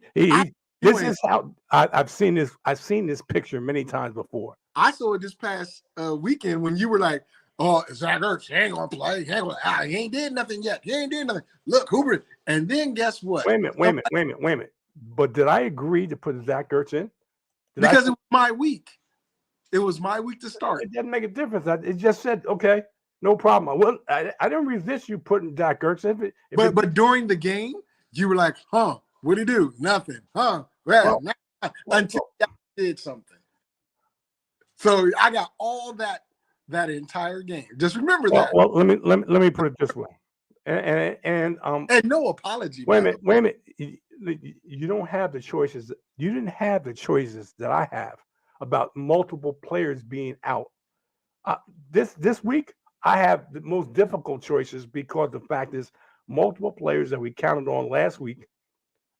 is how I've seen this. I've seen this picture many times before. I saw it this past weekend when you were like, "Oh, Zach Ertz, he ain't gonna play. He ain't did nothing yet. He ain't did nothing." Look, Hooper, and then guess what? Wait a minute. But did I agree to put Zach Ertz in? Because it was my week. It was my week to start. It doesn't make a difference. It just said, okay, no problem. Well, I didn't resist you putting Zach Ertz in. But during the game, you were like, "Huh? What'd he do? Nothing. Huh? Well, until I did something." So I got all that entire game. Just remember that. Well, let me put it this way, and no apology. Wait a minute. You don't have the choices. You didn't have the choices that I have about multiple players being out. This week, I have the most difficult choices because the fact is multiple players that we counted on last week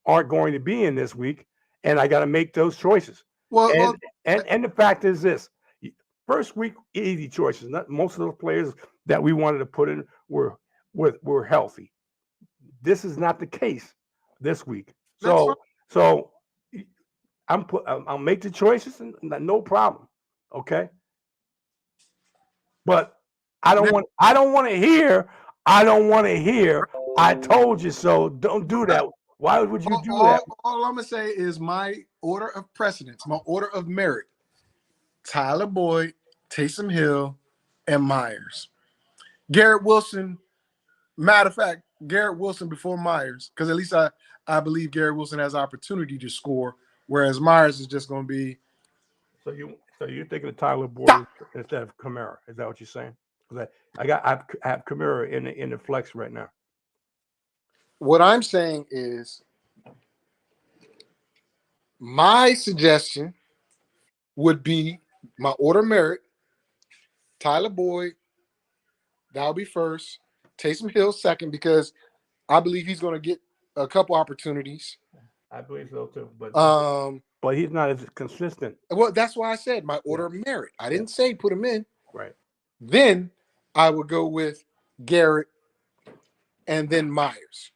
aren't going to be in this week, and I got to make those choices. And the fact is this: first week, easy choices. Most of those players that we wanted to put in were healthy. This is not the case this week. So I'll make the choices and no problem. Okay. But I don't want to hear I told you so. Don't do that. Why would you do that? All I'm gonna say is my order of precedence, my order of merit: Tyler Boyd, Taysom Hill, and Myers. Garrett Wilson. Matter of fact, Garrett Wilson before Myers, because at least I believe Garrett Wilson has opportunity to score, whereas Myers is just going to be. So you're thinking of Tyler Boyd instead of Kamara? Is that what you're saying? Because I have Kamara in the flex right now. What I'm saying is, my suggestion would be my order of merit: Tyler Boyd, that'll be first. Taysom Hill second, because I believe he's going to get a couple opportunities. I believe so too, but he's not as consistent. Well, that's why I said my order of merit. I didn't say put him in. Right. Then I would go with Garrett and then Myers.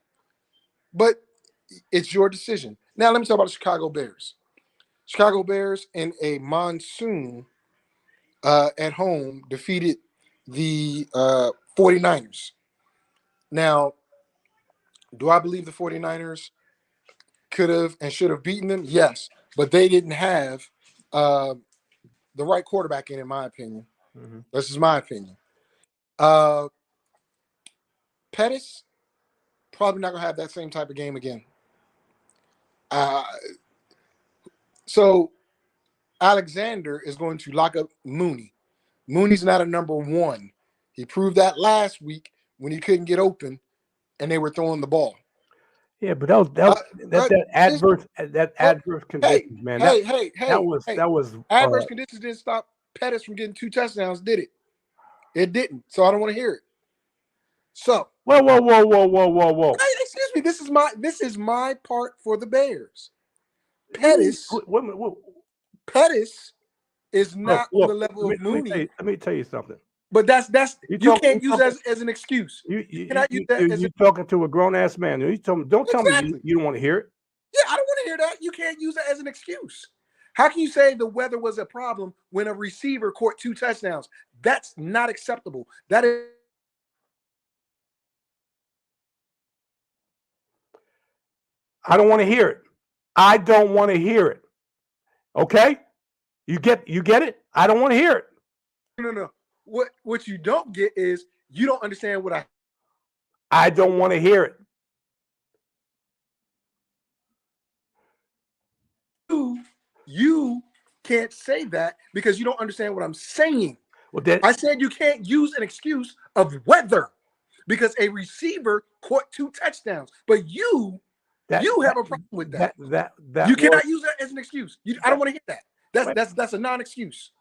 But it's your decision. Now let me talk about the Chicago Bears. Chicago Bears in a monsoon at home defeated the 49ers. Now, do I believe the 49ers could have and should have beaten them? Yes, but they didn't have the right quarterback in my opinion. Mm-hmm. This is my opinion. Pettis probably not going to have that same type of game again. So Alexander is going to lock up Mooney. Mooney's not a number one. He proved that last week when he couldn't get open and they were throwing the ball. Yeah, but that adverse conditions, man. That was adverse conditions didn't stop Pettis from getting 2 touchdowns, did it? It didn't. So I don't want to hear it. So whoa. Hey, excuse me. This is my part for the Bears. Pettis is not on the level of Mooney. Let me tell you something. But that's you can't use talking, as an excuse. You cannot use that as you're talking to a grown ass man. You tell me, don't tell me exactly. you don't want to hear it. Yeah, I don't want to hear that. You can't use that as an excuse. How can you say the weather was a problem when a receiver caught 2 touchdowns? That's not acceptable. That is. I don't want to hear it. I don't want to hear it. Okay? You get it? I don't want to hear it. No. What you don't get is you don't understand what I don't want to hear it. You can't say that because you don't understand what I'm saying. Well, then I said you can't use an excuse of weather because a receiver caught 2 touchdowns, but you have a problem with that. You cannot use that as an excuse. I don't want to hear that. That's a non-excuse.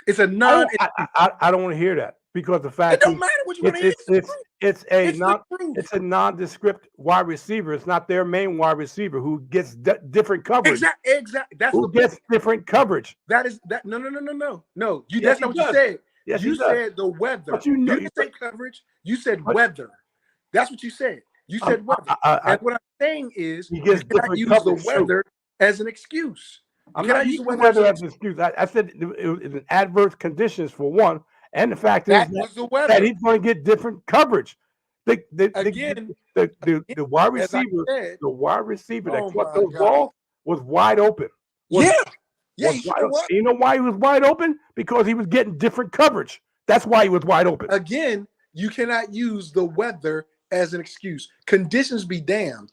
It's a non. I don't want to hear that because the fact it don't matter what you want to hear. It's a nondescript wide receiver. It's not their main wide receiver who gets different coverage. Exactly. That's who gets different coverage. That is that. No. That's not what you said. Yes, you said the weather. But you didn't say coverage. You said weather. That's what you said. You said weather. And what I'm saying is you cannot use the weather as an excuse. I'm not using the weather as an excuse. I said it was an adverse conditions for one, and the fact is that he's going to get different coverage. The wide receiver, that caught those balls was wide open. You know why he was wide open? Because he was getting different coverage. That's why he was wide open. Again, you cannot use the weather as an excuse. Conditions be damned.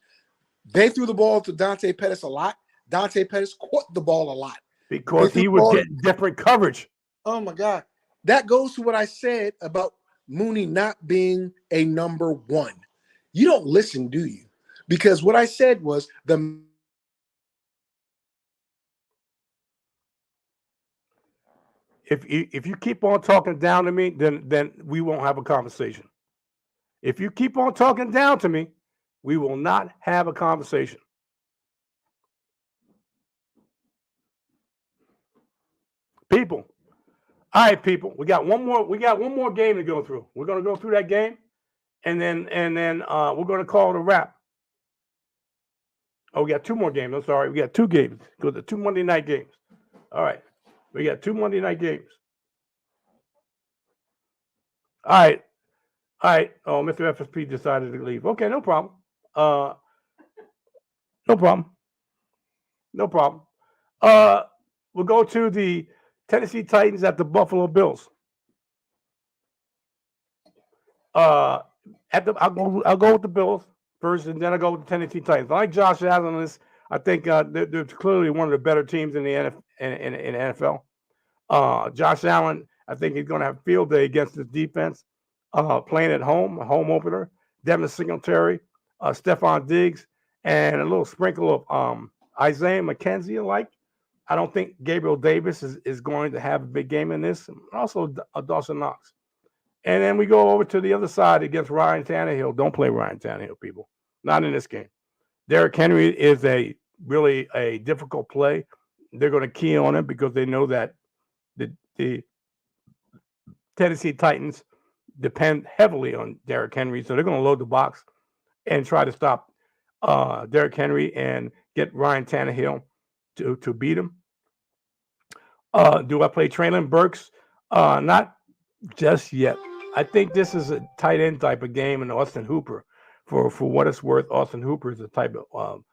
They threw the ball to Dante Pettis a lot. Dante Pettis caught the ball a lot. Because he was getting different coverage. Oh, my God. That goes to what I said about Mooney not being a number 1. You don't listen, do you? Because what I said was If you keep on talking down to me, then we won't have a conversation. If you keep on talking down to me, we will not have a conversation. People. All right, people. We got one more game to go through. We're going to go through that game, and then we're going to call it a wrap. Oh, we got 2 more games. I'm sorry. We got 2 games. Go to 2 Monday night games. All right. We got 2 Monday night games. All right. Oh, Mr. FSP decided to leave. Okay, no problem. No problem. We'll go to the Tennessee Titans at the Buffalo Bills. I'll go with the Bills first, and then I'll go with the Tennessee Titans. I like Josh Allen on this. I think they're clearly one of the better teams in the NFL. Josh Allen, I think he's going to have a field day against this defense. Playing at home, a home opener. Devin Singletary, Stephon Diggs, and a little sprinkle of Isaiah McKenzie. I don't think Gabriel Davis is going to have a big game in this. Also, Dawson Knox. And then we go over to the other side against Ryan Tannehill. Don't play Ryan Tannehill, people. Not in this game. Derrick Henry is really a difficult play. They're going to key on him because they know that the Tennessee Titans depend heavily on Derrick Henry. So they're going to load the box and try to stop Derrick Henry and get Ryan Tannehill to beat him. Do I play Traylon Burks? Not just yet. I think this is a tight end type of game, and Austin Hooper, for what it's worth, Austin Hooper is the type of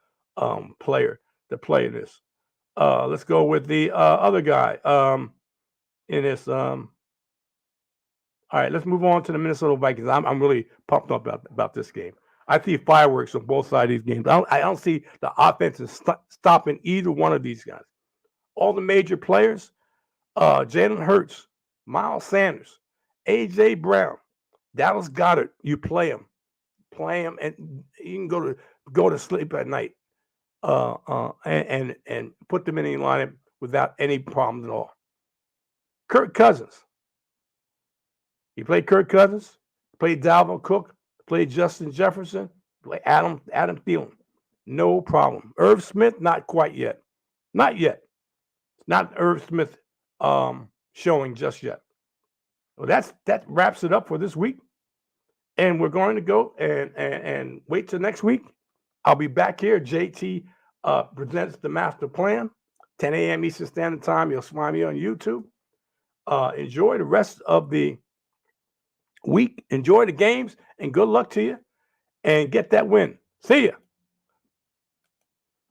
player to play this. Let's go with the other guy in this. All right, let's move on to the Minnesota Vikings. I'm really pumped up about this game. I see fireworks on both sides of these games. I don't see the offense stopping either one of these guys. All the major players, Jalen Hurts, Miles Sanders, A.J. Brown, Dallas Goedert, you play them, and you can go to sleep at night and put them in the lineup without any problems at all. Kirk Cousins. He played Kirk Cousins, played Dalvin Cook, played Justin Jefferson, played Adam Thielen. No problem. Irv Smith, not quite yet. Not yet. Not Irv Smith showing just yet. Well, that wraps it up for this week. And we're going to go and wait till next week. I'll be back here. JT presents the master plan, 10 a.m. Eastern Standard Time. You'll find me on YouTube. Enjoy the rest of the week. Enjoy the games, and good luck to you. And get that win. See ya.